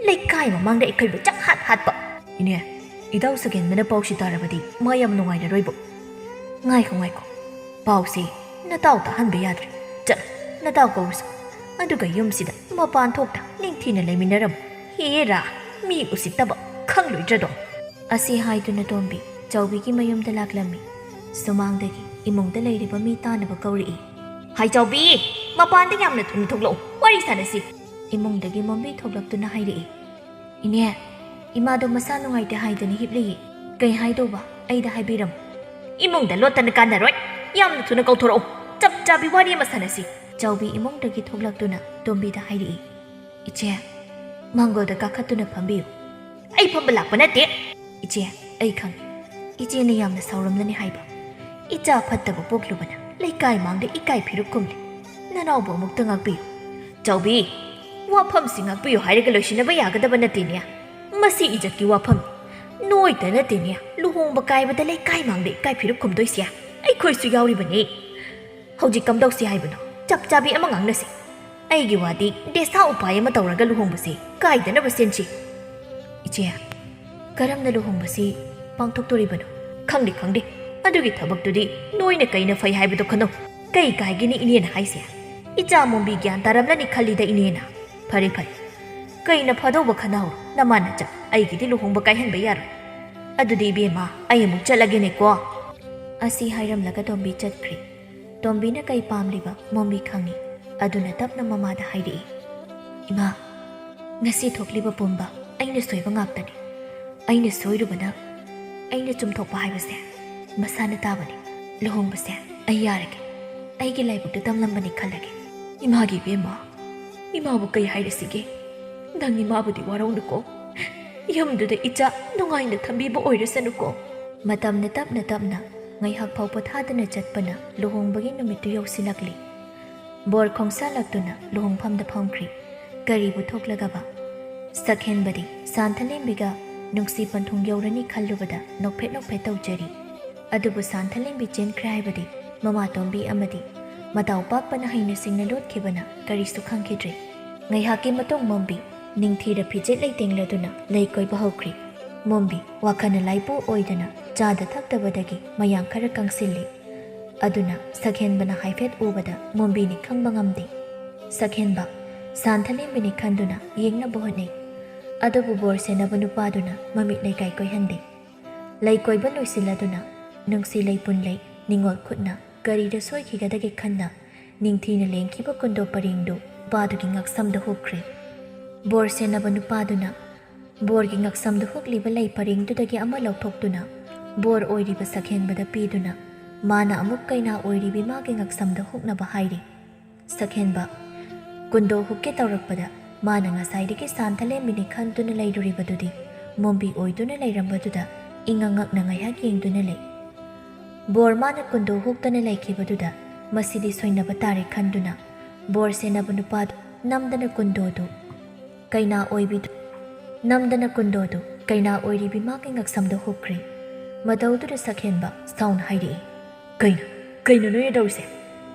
ꯂꯩꯀꯥꯏ ꯃꯃꯥꯡꯗ ꯑꯩꯈꯣꯏꯕꯨ ꯆꯪꯍꯥꯠ ꯍꯥꯠꯄ ꯏꯅꯦ ꯏꯇꯥꯎ ꯁꯛꯍꯦꯟꯕꯅ ꯄꯥꯎꯁꯤ ꯇꯥꯔꯕꯗꯤ ꯃꯥ ꯌꯥꯝ ꯅꯨꯡꯉꯥꯏꯔꯔꯣꯏꯕ ꯉꯥꯏꯈꯣ ꯄꯥꯎꯁꯤ ꯅꯇꯥꯎ ꯇꯥꯍꯟꯕ ꯌꯥꯗ꯭ꯔꯦ ꯆꯠ ꯅꯇꯥꯎ ꯀꯧꯔꯨꯁꯨ ꯑꯗꯨꯒ ꯌꯨꯝꯁꯤꯗ ꯃꯄꯥꯟ ꯊꯣꯛꯇ ꯅꯤꯡꯊꯤꯅ ꯂꯩꯃꯤꯟꯅꯔꯝꯃꯨ ꯍꯦꯔꯥ ꯃꯤ ꯎꯁꯤꯠꯇꯕ ꯈꯪꯂꯣꯏꯗ꯭ꯔꯗꯣ ꯑꯁꯤ ꯍꯥꯏꯗꯨꯅ ꯇꯣꯝꯕꯤ ꯆꯥꯎꯕꯤꯒꯤ ꯃꯌꯨꯝꯗ ꯂꯥꯛꯂꯝꯃꯤ ꯁꯨꯃꯥꯡꯗꯒꯤ ꯏꯃꯨꯡꯗ ꯂꯩꯔꯤꯕ ꯃꯤ ꯇꯥꯅꯕ ꯀꯧꯔꯛꯏ ꯍꯥꯏ ꯆꯥꯎꯕꯤ ꯃꯄꯥꯟꯗ ꯌꯥꯝꯅ ꯊꯨꯅ ꯊꯣꯛꯂꯛꯎ ꯋꯥꯔꯤ ꯁꯥꯟꯅꯁꯤ ꯏꯃꯨꯡꯗꯒꯤ ꯃꯣꯝꯕꯤ ꯊꯣꯛꯂꯛꯇꯨꯅ ꯍꯥꯏꯔꯛꯏ ꯏꯅꯦ ꯏꯃꯥꯗꯣ ꯃꯁꯥ ꯅꯨꯡꯉꯥꯏꯇꯦ ꯍꯥꯏꯗꯅ ꯍꯤꯞꯂꯤꯌꯦ ꯀꯩ ꯍꯥꯏꯗꯧꯕ ꯑꯩꯗ ꯍꯥꯏꯕꯤꯔꯝꯃꯨ ꯏꯃꯨꯡꯗ ꯂꯣꯠꯇꯅ ꯀꯥꯟꯅꯔꯣꯏ ꯌꯥꯝꯅ ꯊꯨꯅ ꯀꯧꯊꯣꯔꯛꯎ ꯆꯞ ꯆꯥꯕꯤ ꯋꯥꯔꯤ ꯑꯃ ꯁꯥꯟꯅꯁꯤ ꯆꯥꯎꯕꯤ ꯏꯃꯨꯡꯗꯒꯤ ꯊꯣꯛꯂꯛꯇꯨꯅ ꯇꯣꯝꯕꯤꯗ ꯍꯥꯏꯔꯛꯏ ꯏꯆꯦ ꯃꯥꯡꯒꯣꯜꯗ ꯀꯥꯈꯠꯇꯨꯅ ꯐꯝꯕꯤꯌꯨ ꯑꯩ ꯐꯝꯕ ꯂꯥꯛꯄ ꯅꯠꯇꯦ ꯏꯆꯦ ꯑꯩ ꯈꯪꯉꯤ ꯏꯆꯦꯅ ꯌꯥꯝꯅ ꯁꯥꯎꯔꯝꯂꯅꯤ ꯍꯥꯏꯕ ꯏꯆꯥ ꯐꯠꯇꯕ ꯄꯣꯛꯂꯨꯕꯅ ꯂꯩꯀꯥꯏ ꯃꯥꯡꯗ ꯏꯀꯥꯏ ꯐꯤꯔꯨꯛ ꯀꯨꯝꯂꯤ ꯅꯅꯥꯎꯕꯨ ꯑꯃꯨꯛꯇ ꯉꯥꯛꯄꯤꯌꯨ ꯆꯥꯎꯕꯤ ꯋꯥꯐꯝꯁꯤ ꯉꯥꯛꯄꯤꯌꯨ ꯍꯥꯏꯔꯒ ꯂꯣꯏꯁꯤꯟꯅꯕ ꯌꯥꯒꯗꯕ ꯅꯠꯇꯦꯅꯦ ꯃꯁꯤ ꯏꯖꯠꯀꯤ ꯋꯥꯐꯝ ꯅꯣꯏꯇ ꯅꯠꯇꯦꯅꯦ ꯂꯨꯍꯣꯡꯕ ꯀꯥꯏꯕꯗ ꯂꯩꯀꯥꯏ ꯃꯥꯡꯗ ꯏꯀꯥꯏ ꯐꯤꯔꯨꯞ ꯈꯨꯝꯗꯣꯏꯁꯦ ꯑꯩꯈꯣꯏꯁꯨ ꯌꯥꯎꯔꯤꯕꯅꯤ ꯍꯧꯖꯤꯛ ꯀꯝꯗꯧꯁꯤ ꯍꯥꯏꯕꯅꯣ ꯆꯞ ꯆꯥꯕꯤ ꯑꯃ ꯉꯥꯡꯅꯁꯤ ꯑꯩꯒꯤ ꯋꯥꯗꯤ ꯗꯦꯁꯥ ꯎꯄꯥꯏ ꯑꯃ ꯇꯧꯔꯒ ꯂꯨꯍꯣꯡꯕꯁꯤ ꯀꯥꯏꯗꯅꯕ ꯁꯦꯟꯁꯤ ꯏꯆꯦ ꯀꯔꯝꯅ ꯂꯨꯍꯣꯡꯕꯁꯤ ꯄꯥꯡꯊꯣꯛꯇꯣꯔꯤꯕꯅꯣ ꯈꯪꯗꯦ ꯑꯗꯨꯒꯤ ꯊꯕꯛꯇꯨꯗꯤ ꯅꯣꯏꯅ ꯀꯩꯅ ꯐꯩ ꯍꯥꯏꯕꯗꯣ ꯈꯟꯅꯧ ꯀꯩ ꯀꯥꯏꯒꯤꯅꯤ ꯏꯅꯦꯅ ꯍꯥꯏꯁꯦ ꯏꯆꯥ ꯃꯣꯝꯕꯤ ꯒ꯭ꯌꯥꯟ ꯇꯥꯔꯝꯂꯅꯤ ꯈꯜꯂꯤꯗ ꯏꯅꯦꯅ ꯐꯔꯦ ꯀꯩꯅ ꯐꯗꯧꯕ ꯈꯟꯅꯍꯧꯔꯣ ꯅꯃꯥꯅꯆꯥ ꯑꯩꯒꯤꯗꯤ ꯂꯨꯍꯣꯡꯕ ꯀꯥꯏꯍꯟꯕ ꯌꯥꯔꯣꯏ ꯑꯗꯨꯗꯤ ꯏꯕꯦꯝꯃ ꯑꯩ ꯑꯃꯨꯛ ꯆꯠꯂꯒꯦꯅꯦꯀꯣ ꯑꯁꯤ ꯍꯥꯏꯔꯝꯂꯒ ꯇꯣꯝꯕꯤ ꯆꯠꯈ꯭ꯔꯤ ꯇꯣꯝꯕꯤꯅ ꯀꯩ ꯄꯥꯝꯂꯤꯕ ꯃꯣꯝꯕꯤ ꯈꯪꯉꯤ ꯑꯗꯨꯅ ꯇꯞꯅ ꯃꯃꯥꯗ ꯍꯥꯏꯔꯛꯏ ꯏꯃꯥ ꯉꯁꯤ ꯊꯣꯛꯂꯤꯕ ꯄꯨꯝꯕ ꯑꯩꯅ ꯁꯣꯏꯕ ꯉꯥꯛꯇꯅꯤ ꯑꯩꯅ ꯁꯣꯏꯔꯨꯕꯅ ꯑꯩꯅ ꯆꯨꯝꯊꯣꯛꯄ ꯍꯥꯏꯕꯁꯦ ꯃꯁꯥꯅ ꯇꯥꯕꯅꯤ ꯂꯨꯍꯣꯡꯕꯁꯦ ꯑꯩ ꯌꯥꯔꯒꯦ ꯑꯩꯒꯤ ꯂꯥꯏꯕꯛꯇ ꯇꯝꯂꯝꯕꯅꯤ ꯈꯜꯂꯒꯦ 이마기 베마 이마부 그이 하이르시게 당 이마부디 와라오누고 염두데 이자 농아이나 탐비부 오이르세누고 ꯃꯇꯝꯅ ꯇꯞꯅ ꯉꯥꯏꯍꯥꯛ ꯐꯥꯎ ꯄꯣꯊꯥꯗꯅ ꯆꯠꯄꯅ ꯂꯨꯍꯣꯡꯕꯒꯤ ꯅꯨꯃꯤꯠꯇꯨ ꯌꯧꯁꯤꯜꯂꯛꯂꯤ ꯕꯣꯔ ꯈꯣꯡꯁꯥꯜꯂꯛꯇꯨꯅ ꯂꯨꯍꯣꯡꯐꯝꯗ ꯐꯝꯈ꯭ꯔꯤ ꯒꯥꯔꯤꯕꯨ ꯊꯣꯛꯂꯒꯕ ꯁꯛꯍꯦꯟꯕꯗꯤ ꯁꯥꯟꯊꯂꯦꯝꯕꯤꯒ ꯅꯨꯡꯁꯤ ꯄꯟꯊꯨꯡ ꯌꯧꯔꯅꯤ ꯈꯜꯂꯨꯕꯗ ꯅꯣꯛꯐꯦꯠ ꯇꯧꯖꯔꯤ ꯑꯗꯨꯕꯨ ꯁꯥꯟꯊꯂꯦꯝꯕꯤ ꯆꯦꯟꯈ꯭ꯔꯦ ꯍꯥꯏꯕꯗꯤ ꯃꯃꯥꯇꯣꯝꯕꯤ ꯑꯃꯗꯤ ꯃꯇꯥꯎ ꯄꯥꯛꯄꯅ ꯍꯩꯅ ꯁꯤꯡꯅ ꯂꯣꯠꯈꯤꯕꯅ ꯀꯔꯤꯁꯨ ꯈꯪꯈꯤꯗ꯭ꯔꯦ ꯉꯥꯏꯍꯥꯛꯀꯤ ꯃꯇꯨꯡ ꯃꯣꯝꯕꯤ ꯅꯤꯡꯊꯤꯔ ꯐꯤꯖꯦꯠ ꯂꯩꯇꯦꯡꯂꯗꯨꯅ ꯂꯩ ꯀꯣꯏꯕ ꯍꯧꯈ꯭ꯔꯤ ꯃꯣꯝꯕꯤ ꯋꯥꯈꯜꯅ ꯂꯥꯏꯄꯨ ꯑꯣꯏꯗꯅ ꯆꯥꯗ ꯊꯛꯇꯕꯗꯒꯤ ꯃꯌꯥꯡ ꯈꯔ ꯀꯪꯁꯤꯜꯂꯤ ꯑꯗꯨꯅ ꯁꯛꯍꯦꯟꯕꯅ ꯍꯥꯏꯐꯦꯠ ꯎꯕꯗ ꯃꯣꯝꯕꯤꯅꯤ ꯈꯪꯕ ꯉꯝꯗꯦ ꯁꯛꯍꯦꯟꯕ ꯁꯥꯟꯊꯂꯦꯝꯕꯤꯅꯤ ꯈꯟꯗꯨꯅ ꯌꯦꯡꯅꯕ ꯍꯣꯠꯅꯩ ꯑꯗꯨꯕꯨ ꯕꯣꯔ ꯁꯦꯟꯅꯕ ꯅꯨꯄꯥꯗꯨꯅ ꯃꯃꯤꯠ ꯂꯩꯀꯥꯏ ꯀꯣꯏꯍꯟꯗꯦ ꯂꯩ ꯀꯣꯏꯕ ꯂꯣꯏꯁꯤꯜꯂꯗꯨꯅ ꯅꯨꯡꯁꯤ ꯂꯩ ꯄꯨꯟꯂꯩ ꯅꯤꯡꯉꯣꯜ ꯈꯨꯠꯅ ꯀꯔꯤꯗ ꯁꯣꯏꯈꯤꯒꯗꯒꯦ ꯈꯟꯅ ꯅꯤꯡꯊꯤꯅ ꯂꯦꯡꯈꯤꯕ ꯀꯨꯟꯗꯣ ꯄꯔꯦꯡꯗꯨ ꯅꯨꯄꯥꯗꯨꯒꯤ ꯉꯛꯁꯝꯗ ꯍꯨꯛꯈ꯭ꯔꯦ ꯕꯣꯔ ꯁꯦꯟꯅꯕ ꯅꯨꯄꯥꯗꯨꯅ ꯕꯣꯔꯒꯤ ꯉꯛꯁꯝꯗ ꯍꯨꯛꯂꯤꯕ ꯂꯩ ꯄꯔꯦꯡꯗꯨꯗꯒꯤ ꯑꯃ ꯂꯧꯊꯣꯛꯇꯨꯅ ꯕꯣꯔ ꯑꯣꯏꯔꯤꯕ ꯁꯛꯍꯦꯟꯕꯗ ꯄꯤꯗꯨꯅ ꯃꯥꯅ ꯑꯃꯨꯛ ꯀꯩꯅꯥ ꯑꯣꯏꯔꯤꯕꯤ ꯃꯥꯒꯤ ꯉꯛꯁꯝꯗ ꯍꯨꯛꯅꯕ ꯍꯥꯏꯔꯤ ꯁꯛꯍꯦꯟꯕ ꯀꯨꯟꯗꯣ ꯍꯨꯛꯀꯦ ꯇꯧꯔꯛꯄꯗ ꯃꯥꯅ ꯉꯁꯥꯏꯗꯒꯤ ꯁꯥꯟꯊꯂꯦꯝꯕꯤꯅꯤ ꯈꯟꯗꯨꯅ ꯂꯩꯔꯨꯔꯤꯕꯗꯨꯗꯤ ꯃꯣꯝꯕꯤ ꯑꯣꯏꯗꯨꯅ ꯂꯩꯔꯝꯕꯗꯨꯗ ꯏꯉꯛꯅ ꯉꯥꯏꯍꯥꯛ ꯌꯦꯡꯗꯨꯅ ꯂꯩ ꯕꯣꯔ ꯃꯥꯅ ꯀꯨꯟꯗꯣ ꯍꯨꯛꯇꯅ ꯂꯩꯈꯤꯕꯗꯨꯗ ꯃꯁꯤꯗꯤ ꯁꯣꯏꯅꯕ ꯇꯥꯔꯦ ꯈꯟꯗꯨꯅ ꯕꯣꯔ ꯁꯦꯟꯅꯕ ꯅꯨꯄꯥꯗꯨ ꯅꯝꯗꯅ ꯀꯨꯟꯗꯣꯗꯨ ꯀꯩꯅꯥ ꯑꯣꯏꯔꯤꯕꯤ ꯃꯥꯒꯤ ꯉꯛꯁꯝꯗ ꯍꯨꯛꯈ꯭ꯔꯦ ꯃꯇꯧꯗꯨꯗ ꯁꯛꯍꯦꯟꯕ ꯁꯥꯎꯅ ꯍꯥꯏꯔꯛꯏ ꯀꯩꯅꯣ ꯅꯣꯏꯅ ꯇꯧꯔꯤꯁꯦ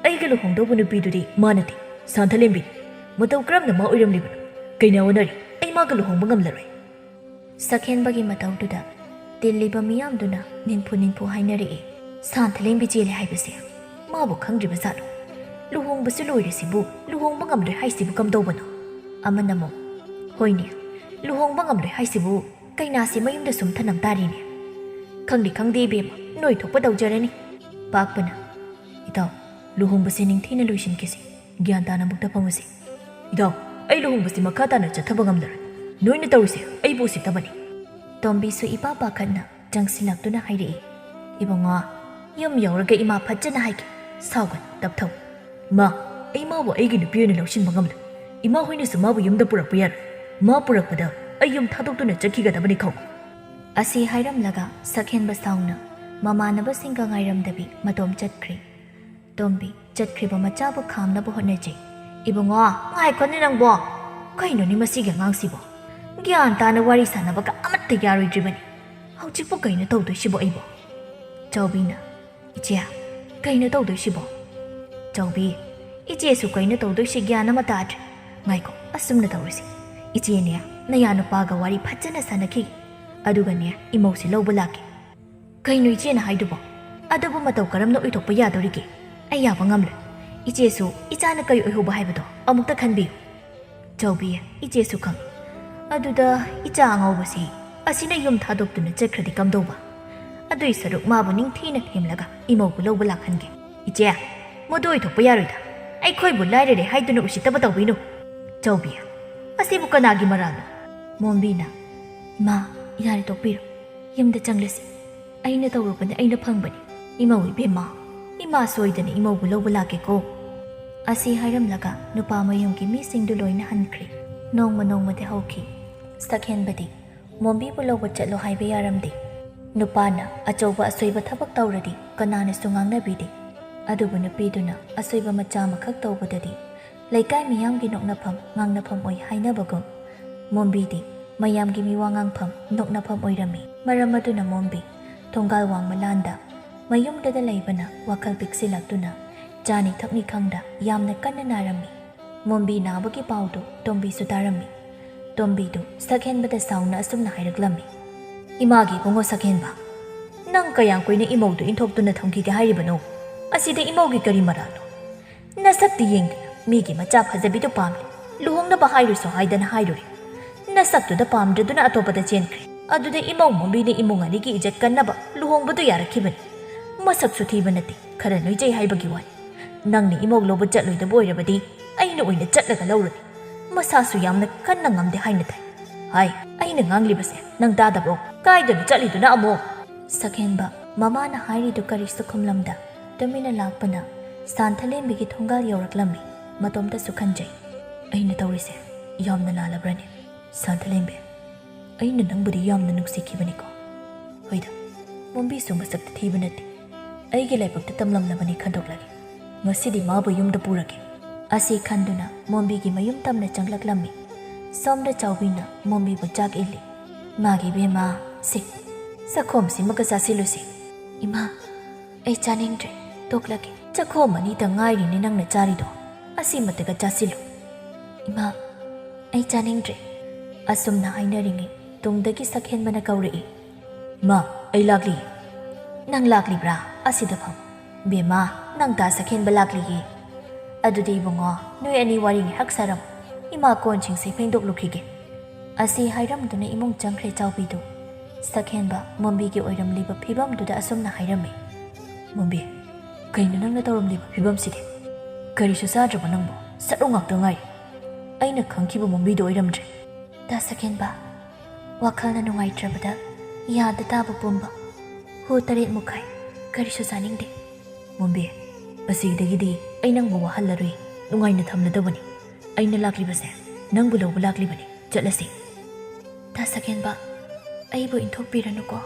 ꯑꯩꯒ ꯂꯨꯍꯣꯡꯗꯧꯕ ꯅꯨꯄꯤꯗꯨꯗꯤ ꯃꯥ ꯅꯠꯇꯦ ꯁꯥꯟꯊꯂꯦꯝꯕꯤꯅꯤ ꯃꯇꯧ ꯀꯔꯝꯅ ꯃꯥ ꯑꯣꯏꯔꯝꯂꯤꯕꯅꯣ ꯀꯩꯅꯥ ꯑꯣꯟꯅꯔꯤ ꯑꯩ ꯃꯥꯒ ꯂꯨꯍꯣꯡꯕ ꯉꯝꯂꯔꯣꯏ ꯁꯛꯍꯦꯟꯕꯒꯤ ꯃꯇꯧꯗꯨꯗ ꯇꯤꯜꯂꯤꯕ ꯃꯤꯌꯥꯝꯗꯨꯅ ꯅꯤꯡꯐꯨ ꯍꯥꯏꯅꯔꯛꯏ ꯁꯥꯟꯊꯂꯦꯝꯕꯤ ꯆꯦꯜꯂꯦ ꯍꯥꯏꯕꯁꯦ ꯃꯥꯕꯨ ꯈꯪꯗ꯭ꯔꯤꯕ ꯖꯥꯠꯂꯣ ꯂꯨꯍꯣꯡꯕꯁꯨ ꯂꯣꯏꯔꯁꯤꯕꯨ ꯂꯨꯍꯣꯡꯕ ꯉꯝꯂꯣꯏ ꯍꯥꯏꯁꯤꯕꯨ ꯀꯝꯗꯧꯕꯅꯣ ꯑꯃꯅ ꯑꯃꯨꯛ ꯍꯣꯏꯅꯦ ꯂꯨꯍꯣꯡꯕ ꯉꯝꯂꯣꯏ ꯍꯥꯏꯁꯤꯕꯨ ꯀꯩꯅꯥꯁꯤ ꯃꯌꯨꯝꯗ ꯁꯨꯝ ꯊꯅꯝ ꯇꯥꯔꯤꯅꯦ ꯈꯪꯗꯦ ꯏꯕꯦꯝꯃ ꯅꯣꯏ ꯊꯣꯛꯄ ꯇꯧꯖꯔꯅꯤ ꯄꯥꯛꯄꯅ ꯏꯇꯥꯎ ꯂꯨꯍꯣꯡꯕꯁꯤ ꯅꯤꯡꯊꯤꯅ ꯂꯣꯏꯁꯤꯟꯈꯤꯁꯤ ꯒ꯭ꯌꯥꯟ ꯇꯥꯅ ꯑꯃꯨꯛꯇ ꯐꯝꯃꯁꯤ ꯏꯇꯥꯎ ꯑꯩ ꯂꯨꯍꯣꯡꯕꯁꯤ ꯃꯈꯥ ꯇꯥꯅ ꯆꯠꯊꯕ ꯉꯝꯂꯔꯣꯏ ꯅꯣꯏꯅ ꯇꯧꯔꯤꯁꯦ ꯑꯩꯕꯨ ꯎꯁꯤꯠꯇꯕꯅꯤ ꯇꯣꯝꯕꯤꯁꯨ ꯏꯄꯥ ꯄꯥꯈꯠꯅ ꯆꯪꯁꯤꯜꯂꯛꯇꯨꯅ ꯍꯥꯏꯔꯛꯏ ꯏꯕꯨꯡꯉꯣ ꯌꯨꯝ ꯌꯧꯔꯒ ꯏꯃꯥ ꯐꯖꯅ ꯍꯥꯏꯒꯦ ꯁꯥꯎꯒꯅꯨ ꯇꯞꯊꯧ ꯃꯥ ꯑꯩ ꯃꯥꯕꯨ ꯑꯩꯒꯤ ꯅꯨꯄꯤ ꯑꯣꯏꯅ ꯂꯧꯁꯤꯟꯕ ꯉꯝꯂꯣꯏ ꯏꯃꯥ ꯍꯣꯏꯅꯁꯨ ꯃꯥꯕꯨ ꯌꯨꯝꯗ ꯄꯨꯔꯛꯄ ꯌꯥꯔꯣꯏ ꯃꯥ ꯄꯨꯔꯛꯄꯗ ꯑꯩ ꯌꯨꯝ ꯊꯥꯗꯣꯛꯇꯨꯅ ꯆꯠꯈꯤꯒꯗꯕꯅꯤ ꯈꯪ ꯑꯁꯤ ꯍꯥꯏꯔꯝꯂꯒ ꯁꯛꯍꯦꯟꯕ ꯁꯥꯎꯅ ꯃꯃꯥꯟꯅꯕꯁꯤꯡꯒ ꯉꯥꯏꯔꯝꯗꯕꯤ ꯃꯇꯣꯝ ꯆꯠꯈ꯭ꯔꯦ ꯇꯣꯝꯕꯤ ꯆꯠꯈ꯭ꯔꯤꯕ ꯃꯆꯥꯕꯨ ꯈꯥꯝꯅꯕ ꯍꯣꯠꯅꯖꯩ ꯏꯕꯨꯡꯉꯣ ꯉꯥꯏꯈꯣꯅꯦ ꯅꯪꯕꯣ ꯀꯩꯅꯣꯅꯤ ꯃꯁꯤꯒꯤ ꯑꯉꯥꯡꯁꯤꯕꯣ ꯒ꯭ꯌꯥꯟ ꯇꯥꯅ ꯋꯥꯔꯤ ꯁꯥꯟꯅꯕꯒ ꯑꯃꯠꯇ ꯌꯥꯔꯣꯏꯗ꯭ꯔꯤꯕꯅꯤ ꯍꯧꯖꯤꯛꯄꯨ ꯀꯩꯅꯣ ꯇꯧꯗꯣꯏꯁꯤꯕꯣ ꯑꯩꯕꯣ ꯆꯥꯎꯕꯤꯅ ꯏꯆꯦ ꯀꯩꯅꯣ ꯇꯧꯗꯣꯏꯁꯤꯕꯣ ꯆꯥꯎꯕꯤ ꯏꯆꯦꯁꯨ ꯀꯩꯅꯣ ꯇꯧꯗꯣꯏꯁꯤ ꯒ꯭ꯌꯥꯟ ꯑꯃ ꯇꯥꯗ꯭ꯔꯦ ꯉꯥꯏꯈꯣ ꯑꯁꯨꯝꯅ ꯇꯧꯔꯁꯤ ꯏꯆꯦꯅꯦ ꯅꯌꯥ ꯅꯨꯄꯥꯒ ꯋꯥꯔꯤ ꯐꯖꯅ ꯁꯥꯟꯅꯈꯤꯒꯦ ꯑꯗꯨꯒꯅꯦ ꯏꯃꯧꯁꯤ ꯂꯧꯕ ꯂꯥꯛꯀꯦ ꯀꯩꯅꯣ ꯏꯆꯦꯅ ꯍꯥꯏꯗꯨꯕꯣ ꯑꯗꯨꯕꯨ ꯃꯇꯧ ꯀꯔꯝꯅ ꯑꯣꯏꯊꯣꯛꯄ ꯌꯥꯗꯧꯔꯤꯒꯦ ꯑꯩ ꯌꯥꯕ ꯉꯝꯂꯣꯏ ꯏꯆꯦꯁꯨ ꯏꯆꯥꯅ ꯀꯔꯤ ꯑꯣꯏꯍꯧꯕ ꯍꯥꯏꯕꯗꯣ ꯑꯃꯨꯛꯇ ꯈꯟꯕꯤꯌꯨ ꯆꯥꯎꯕꯤ ꯏꯆꯦꯁꯨ ꯈꯪꯏ ꯑꯗꯨꯗ ꯏꯆꯥ ꯑꯉꯧꯕꯁꯤ ꯑꯁꯤꯅ ꯌꯨꯝ ꯊꯥꯗꯣꯛꯇꯨꯅ ꯆꯠꯈ꯭ꯔꯗꯤ ꯀꯝꯗꯧꯕ ꯑꯗꯨꯏ ꯁꯔꯨꯛ ꯃꯥꯕꯨ ꯅꯤꯡꯊꯤꯅ ꯊꯦꯝꯂꯒ ꯏꯃꯧꯕꯨ ꯂꯧꯕ ꯂꯥꯛꯍꯟꯒꯦ ꯏꯆꯦ ꯃꯗꯨ ꯑꯣꯏꯊꯣꯛꯄ ꯌꯥꯔꯣꯏꯗ ꯑꯩꯈꯣꯏꯕꯨ ꯂꯥꯏꯔꯔꯦ ꯍꯥꯏꯗꯨꯅ ꯎꯁꯤꯠꯇꯕ ꯇꯧꯕꯤꯅꯨ ꯆꯥꯎꯕꯤ ꯑꯁꯤꯕꯨ ꯀꯅꯥꯒꯤ ꯃꯔꯥꯜꯅꯣ ꯃꯣꯝꯕꯤꯅ ꯏꯃꯥ ꯌꯥꯔꯦ ꯇꯣꯛꯄꯤꯔꯣ ꯌꯨꯝꯗ ꯆꯪꯂꯁꯤ ꯑꯩꯅ ꯇꯧꯔꯨꯕꯅꯦ ꯑꯩꯅ ꯐꯪꯕꯅꯤ ꯏꯃꯧ ꯏꯕꯦꯝꯃ ꯏꯃꯥ ꯁꯣꯏꯗꯅ ꯏꯃꯧꯕꯨ ꯂꯧꯕ ꯂꯥꯛꯀꯦꯀꯣ ꯑꯁꯤ ꯍꯥꯏꯔꯝꯂꯒ ꯅꯨꯄꯥ ꯃꯌꯨꯝꯒꯤ ꯃꯤꯁꯤꯡꯗꯨ ꯂꯣꯏꯅ ꯍꯟꯈ꯭ꯔꯦ ꯅꯣꯡꯃꯗꯤ ꯍꯧꯈꯤ ꯁꯛꯍꯦꯟꯕꯗꯤ ꯃꯣꯝꯕꯤꯕꯨ ꯂꯧꯕ ꯆꯠꯂꯣ ꯍꯥꯏꯕ ꯌꯥꯔꯝꯗꯦ ꯅꯨꯄꯥꯅ ꯑꯆꯧꯕ ꯑꯁꯣꯏꯕ ꯊꯕꯛ ꯇꯧꯔꯗꯤ ꯀꯅꯥꯅꯁꯨ ꯉꯥꯡꯅꯕꯤꯗꯦ ꯑꯗꯨꯕꯨ ꯅꯨꯄꯤꯗꯨꯅ ꯑꯁꯣꯏꯕ ꯃꯆꯥ ꯑꯃꯈꯛ ꯇꯧꯕꯗꯗꯤ ꯂꯩꯀꯥꯏ ꯃꯤꯌꯥꯝꯒꯤ ꯅꯣꯛꯅꯐꯝ ꯉꯥꯡꯅꯐꯝ ꯑꯣꯏ ꯍꯥꯏꯅꯕꯒꯨꯝ ꯃꯣꯝꯕꯤꯗꯤ ꯃꯌꯥꯝꯒꯤ ꯃꯤꯋꯥ ꯉꯥꯡꯐꯝ ꯅꯣꯛꯅꯐꯝ ꯑꯣꯏꯔꯝꯃꯤ꯫ ꯃꯔꯝ ꯑꯗꯨꯅ ꯃꯣꯝꯕꯤ ꯊꯣꯡꯒꯥꯜ ꯋꯥꯡꯃ ꯂꯥꯟꯗ ꯃꯌꯨꯝꯗꯨꯗ ꯂꯩꯕꯅ ꯋꯥꯈꯜ ꯄꯤꯛꯁꯤꯜꯂꯛꯇꯨꯅ ꯆꯥꯅꯤ ꯊꯛꯅꯤ ꯈꯪꯗ ꯌꯥꯝꯅ ꯀꯟꯅ ꯅꯥꯔꯝꯃꯤ꯫ ꯃꯣꯝꯕꯤ ꯅꯥꯕꯒꯤ ꯄꯥꯎꯗꯨ ꯇꯣꯝꯕꯤꯁꯨ ꯇꯥꯔꯝꯃꯤ꯫ ꯇꯣꯝꯕꯤꯗꯨ ꯁꯛꯍꯦꯟꯕꯗ ꯁꯥꯎꯅ ꯑꯁꯨꯝꯅ ꯍꯥꯏꯔꯛꯂꯝꯃꯤ꯫ ꯏꯃꯥꯒꯤ ꯏꯕꯨꯡꯉꯣ ꯁꯛꯍꯦꯟꯕ, ꯅꯪ ꯀꯌꯥꯝ ꯀꯨꯏꯅ ꯏꯃꯧꯗꯨ ꯏꯟꯊꯣꯛꯇꯨꯅ ꯊꯝꯈꯤꯒꯦ ꯍꯥꯏꯔꯤꯕꯅꯣ? ꯑꯁꯤꯗ ꯏꯃꯧꯒꯤ ꯀꯔꯤ ꯃꯔꯥꯜꯅꯣ? ꯅꯁꯛꯇꯤ ꯌꯦꯡꯗꯨꯅ ꯃꯤꯒꯤ ꯃꯆꯥ ꯐꯖꯕꯤꯗꯨ ꯄꯥꯝꯂꯦ, ꯂꯨꯍꯣꯡꯅꯕ ꯍꯥꯏꯔꯨꯁꯨ ꯍꯥꯏꯗꯅ ꯍꯥꯏꯔꯨꯔꯦ꯫ ꯅꯁꯛꯇꯨꯗ ꯄꯥꯝꯗ꯭ꯔꯗꯨꯅ ꯑꯇꯣꯞꯄꯗ ꯆꯦꯟꯈ꯭ꯔꯦ꯫ ꯑꯗꯨꯗ ꯏꯃꯧ ꯃꯣꯝꯕꯤꯅ ꯏꯃꯨꯡ ꯑꯅꯤꯒꯤ ꯏꯖꯠ ꯀꯟꯅꯕ ꯂꯨꯍꯣꯡꯕꯗꯨ ꯌꯥꯔꯛꯈꯤꯕꯅꯤ꯫ ꯃꯁꯛꯁꯨ ꯊꯤꯕ ꯅꯠꯇꯦ, ꯈꯔ ꯅꯣꯏꯖꯩ ꯍꯥꯏꯕꯒꯤ ꯋꯥꯅꯤ꯫ ꯅꯪꯅ ꯏꯃꯧ ꯂꯧꯕ ꯆꯠꯂꯣꯏꯗꯕ ꯑꯣꯏꯔꯕꯗꯤ ꯑꯩꯅ ꯑꯣꯏꯅ ꯆꯠꯂꯒ ꯂꯧꯔꯅꯤ꯫ ꯃꯁꯥꯁꯨ ꯌꯥꯝꯅ ꯀꯟꯅ ꯉꯝꯗꯦ ꯍꯥꯏꯅ ꯊꯥꯏ꯫ ꯍꯥꯏ, ꯑꯩꯅ ꯉꯥꯡꯂꯤꯕꯁꯦ ꯅꯪ ꯇꯥꯗꯕ꯭ꯔꯣ? ꯀꯥꯏꯗꯅꯣ ꯆꯠꯂꯤꯗꯨꯅ ꯑꯃꯨꯛ? ꯁꯛꯍꯦꯟꯕ ꯃꯃꯥꯅ ꯍꯥꯏꯔꯤꯗꯨ ꯀꯔꯤꯁꯨ ꯈꯨꯝꯂꯝꯗ ꯇꯨꯃꯤꯟꯅ ꯂꯥꯛꯄꯅ ꯁꯥꯟꯊꯂꯦꯝꯕꯤꯒꯤ ꯊꯣꯡꯒꯥꯜ ꯌꯧꯔꯛꯂꯝꯃꯤ꯫ ꯃꯇꯣꯝꯇꯁꯨ ꯈꯟꯖꯩ, ꯑꯩꯅ ꯇꯧꯔꯤꯁꯦ ꯌꯥꯝꯅ ꯂꯥꯜꯂꯕ꯭ꯔꯅꯦ? ꯁꯥꯟꯊꯂꯦꯝꯕꯤ, ꯑꯩꯅ ꯅꯪꯕꯨꯗꯤ ꯌꯥꯝꯅ ꯅꯨꯡꯁꯤꯈꯤꯕꯅꯤꯀꯣ꯫ ꯍꯣꯏꯗ, ꯃꯣꯝꯕꯤꯁꯨ ꯃꯁꯛꯇ ꯊꯤꯕ ꯅꯠꯇꯦ, ꯑꯩꯒꯤ ꯂꯥꯏꯕꯛꯇ ꯇꯝꯂꯝꯂꯕꯅꯤ ꯈꯟꯗꯣꯛꯂꯒꯦ꯫ ꯉꯁꯤꯗꯤ ꯃꯥꯕꯨ ꯌꯨꯝꯗ ꯄꯨꯔꯒꯦ꯫ ꯑꯁꯤ ꯈꯟꯗꯨꯅ ꯃꯣꯝꯕꯤꯒꯤ ꯃꯌꯨꯝ ꯇꯝꯅ ꯆꯪꯂꯛꯂꯝꯃꯤ꯫ ꯁꯣꯝꯗ ꯆꯥꯎꯕꯤꯅ ꯃꯣꯝꯕꯤꯕꯨ ꯆꯥꯛ ꯏꯜꯂꯤ꯫ ꯃꯥꯒꯤ ꯏꯕꯦꯝꯃ, ꯆꯈꯣꯝꯁꯤꯃꯒ ꯆꯥꯁꯤꯜꯂꯨꯁꯤ꯫ ꯏꯃꯥ, ꯑꯩ ꯆꯥꯅꯤꯡꯗ꯭ꯔꯦ, ꯇꯣꯛꯂꯒꯦ꯫ ꯆꯈꯣꯝ ꯑꯅꯤꯇ ꯉꯥꯏꯔꯤꯅꯦ ꯅꯪꯅ ꯆꯥꯔꯤꯗꯣ, ꯑꯁꯤꯃꯇꯒ ꯆꯥꯁꯤꯜꯂꯨ꯫ ꯏꯃꯥ, ꯑꯩ ꯆꯥꯅꯤꯡꯗ꯭ꯔꯦ꯫ ꯑꯁꯨꯝꯅ ꯍꯥꯏꯅꯔꯤꯉꯩ ꯇꯨꯡꯗꯒꯤ ꯁꯛꯍꯦꯟꯕꯅ ꯀꯧꯔꯛꯏ꯫ ꯃꯥ, ꯑꯩ ꯂꯥꯛꯂꯤ꯫ ꯅꯪ ꯂꯥꯛꯂꯤꯕ꯭ꯔꯥ? ꯑꯁꯤꯗ ꯐꯝ꯫ ꯕꯦꯝꯃ, ꯅꯪ ꯇꯥ ꯁꯛꯍꯦꯟꯕ ꯂꯥꯛꯂꯤꯌꯦ꯫ ꯑꯗꯨꯗꯤ ꯏꯕꯨꯡꯉꯣ, ꯅꯣꯏ ꯑꯅꯤ ꯋꯥꯔꯤ ꯉꯥꯏꯍꯥꯛ ꯁꯥꯔꯝꯃꯨ, ꯏꯃꯥ ꯀꯣꯟꯁꯤꯡꯁꯦ ꯐꯦꯡꯗꯣꯛꯂꯨꯈꯤꯒꯦ꯫ ꯑꯁꯤ ꯍꯥꯏꯔꯝꯗꯨꯅ ꯏꯃꯨꯡ ꯆꯪꯈ꯭ꯔꯦ ꯆꯥꯎꯕꯤꯗꯨ꯫ ꯁꯛꯍꯦꯟꯕ ꯃꯣꯝꯕꯤꯒꯤ ꯑꯣꯏꯔꯝꯂꯤꯕ ꯐꯤꯕꯝꯗꯨꯗ ꯑꯁꯨꯝꯅ ꯍꯥꯏꯔꯝꯃꯤ꯫ ꯃꯣꯝꯕꯤ, ꯀꯩꯅꯣ ꯅꯪꯅ ꯇꯧꯔꯝꯂꯤꯕ ꯐꯤꯕꯝꯁꯤꯗꯤ? ꯀꯔꯤꯁꯨ ꯆꯥꯗ꯭ꯔꯕ ꯅꯪꯕꯨ? ꯁꯔꯨ ꯉꯥꯛꯇ ꯉꯥꯏꯔꯤ꯫ ꯑꯩꯅ ꯈꯪꯈꯤꯕ ꯃꯣꯝꯕꯤꯗꯣ ꯑꯣꯏꯔꯝꯗ꯭ꯔꯦ꯫ ꯇꯥ ꯁꯛꯍꯦꯟꯕ, ꯋꯥꯈꯜꯅ ꯅꯨꯡꯉꯥꯏꯇ꯭ꯔꯕꯗ ꯌꯥꯗ ꯇꯥꯕ ꯄꯨꯝꯕ ꯍꯨ 8 ꯃꯨꯛꯈꯥꯏ, ꯀꯔꯤꯁꯨ ꯆꯥꯅꯤꯡꯗꯦ꯫ ꯃꯣꯝꯕꯤ, ꯑꯁꯤꯗꯒꯤꯗꯤ ꯑꯩ ꯅꯪꯕు ꯋꯥꯍꯜꯂꯔꯣꯏ, ꯅꯨꯡꯉꯥꯏꯅ ꯊꯝꯂꯗꯕꯅꯤ꯫ ꯑꯩꯅ ꯂꯥꯛꯂꯤꯕꯁꯦ ꯅꯪꯕꯨ ꯂꯧꯕ ꯂꯥꯛꯂꯤꯕꯅꯤ, ꯆꯠꯂꯁꯤ꯫ ꯇꯥ ꯁꯛꯍꯦꯟꯕ, ꯑꯩꯕꯨ ꯏꯟꯊꯣꯛꯄꯤꯔꯅꯨꯀꯣ꯫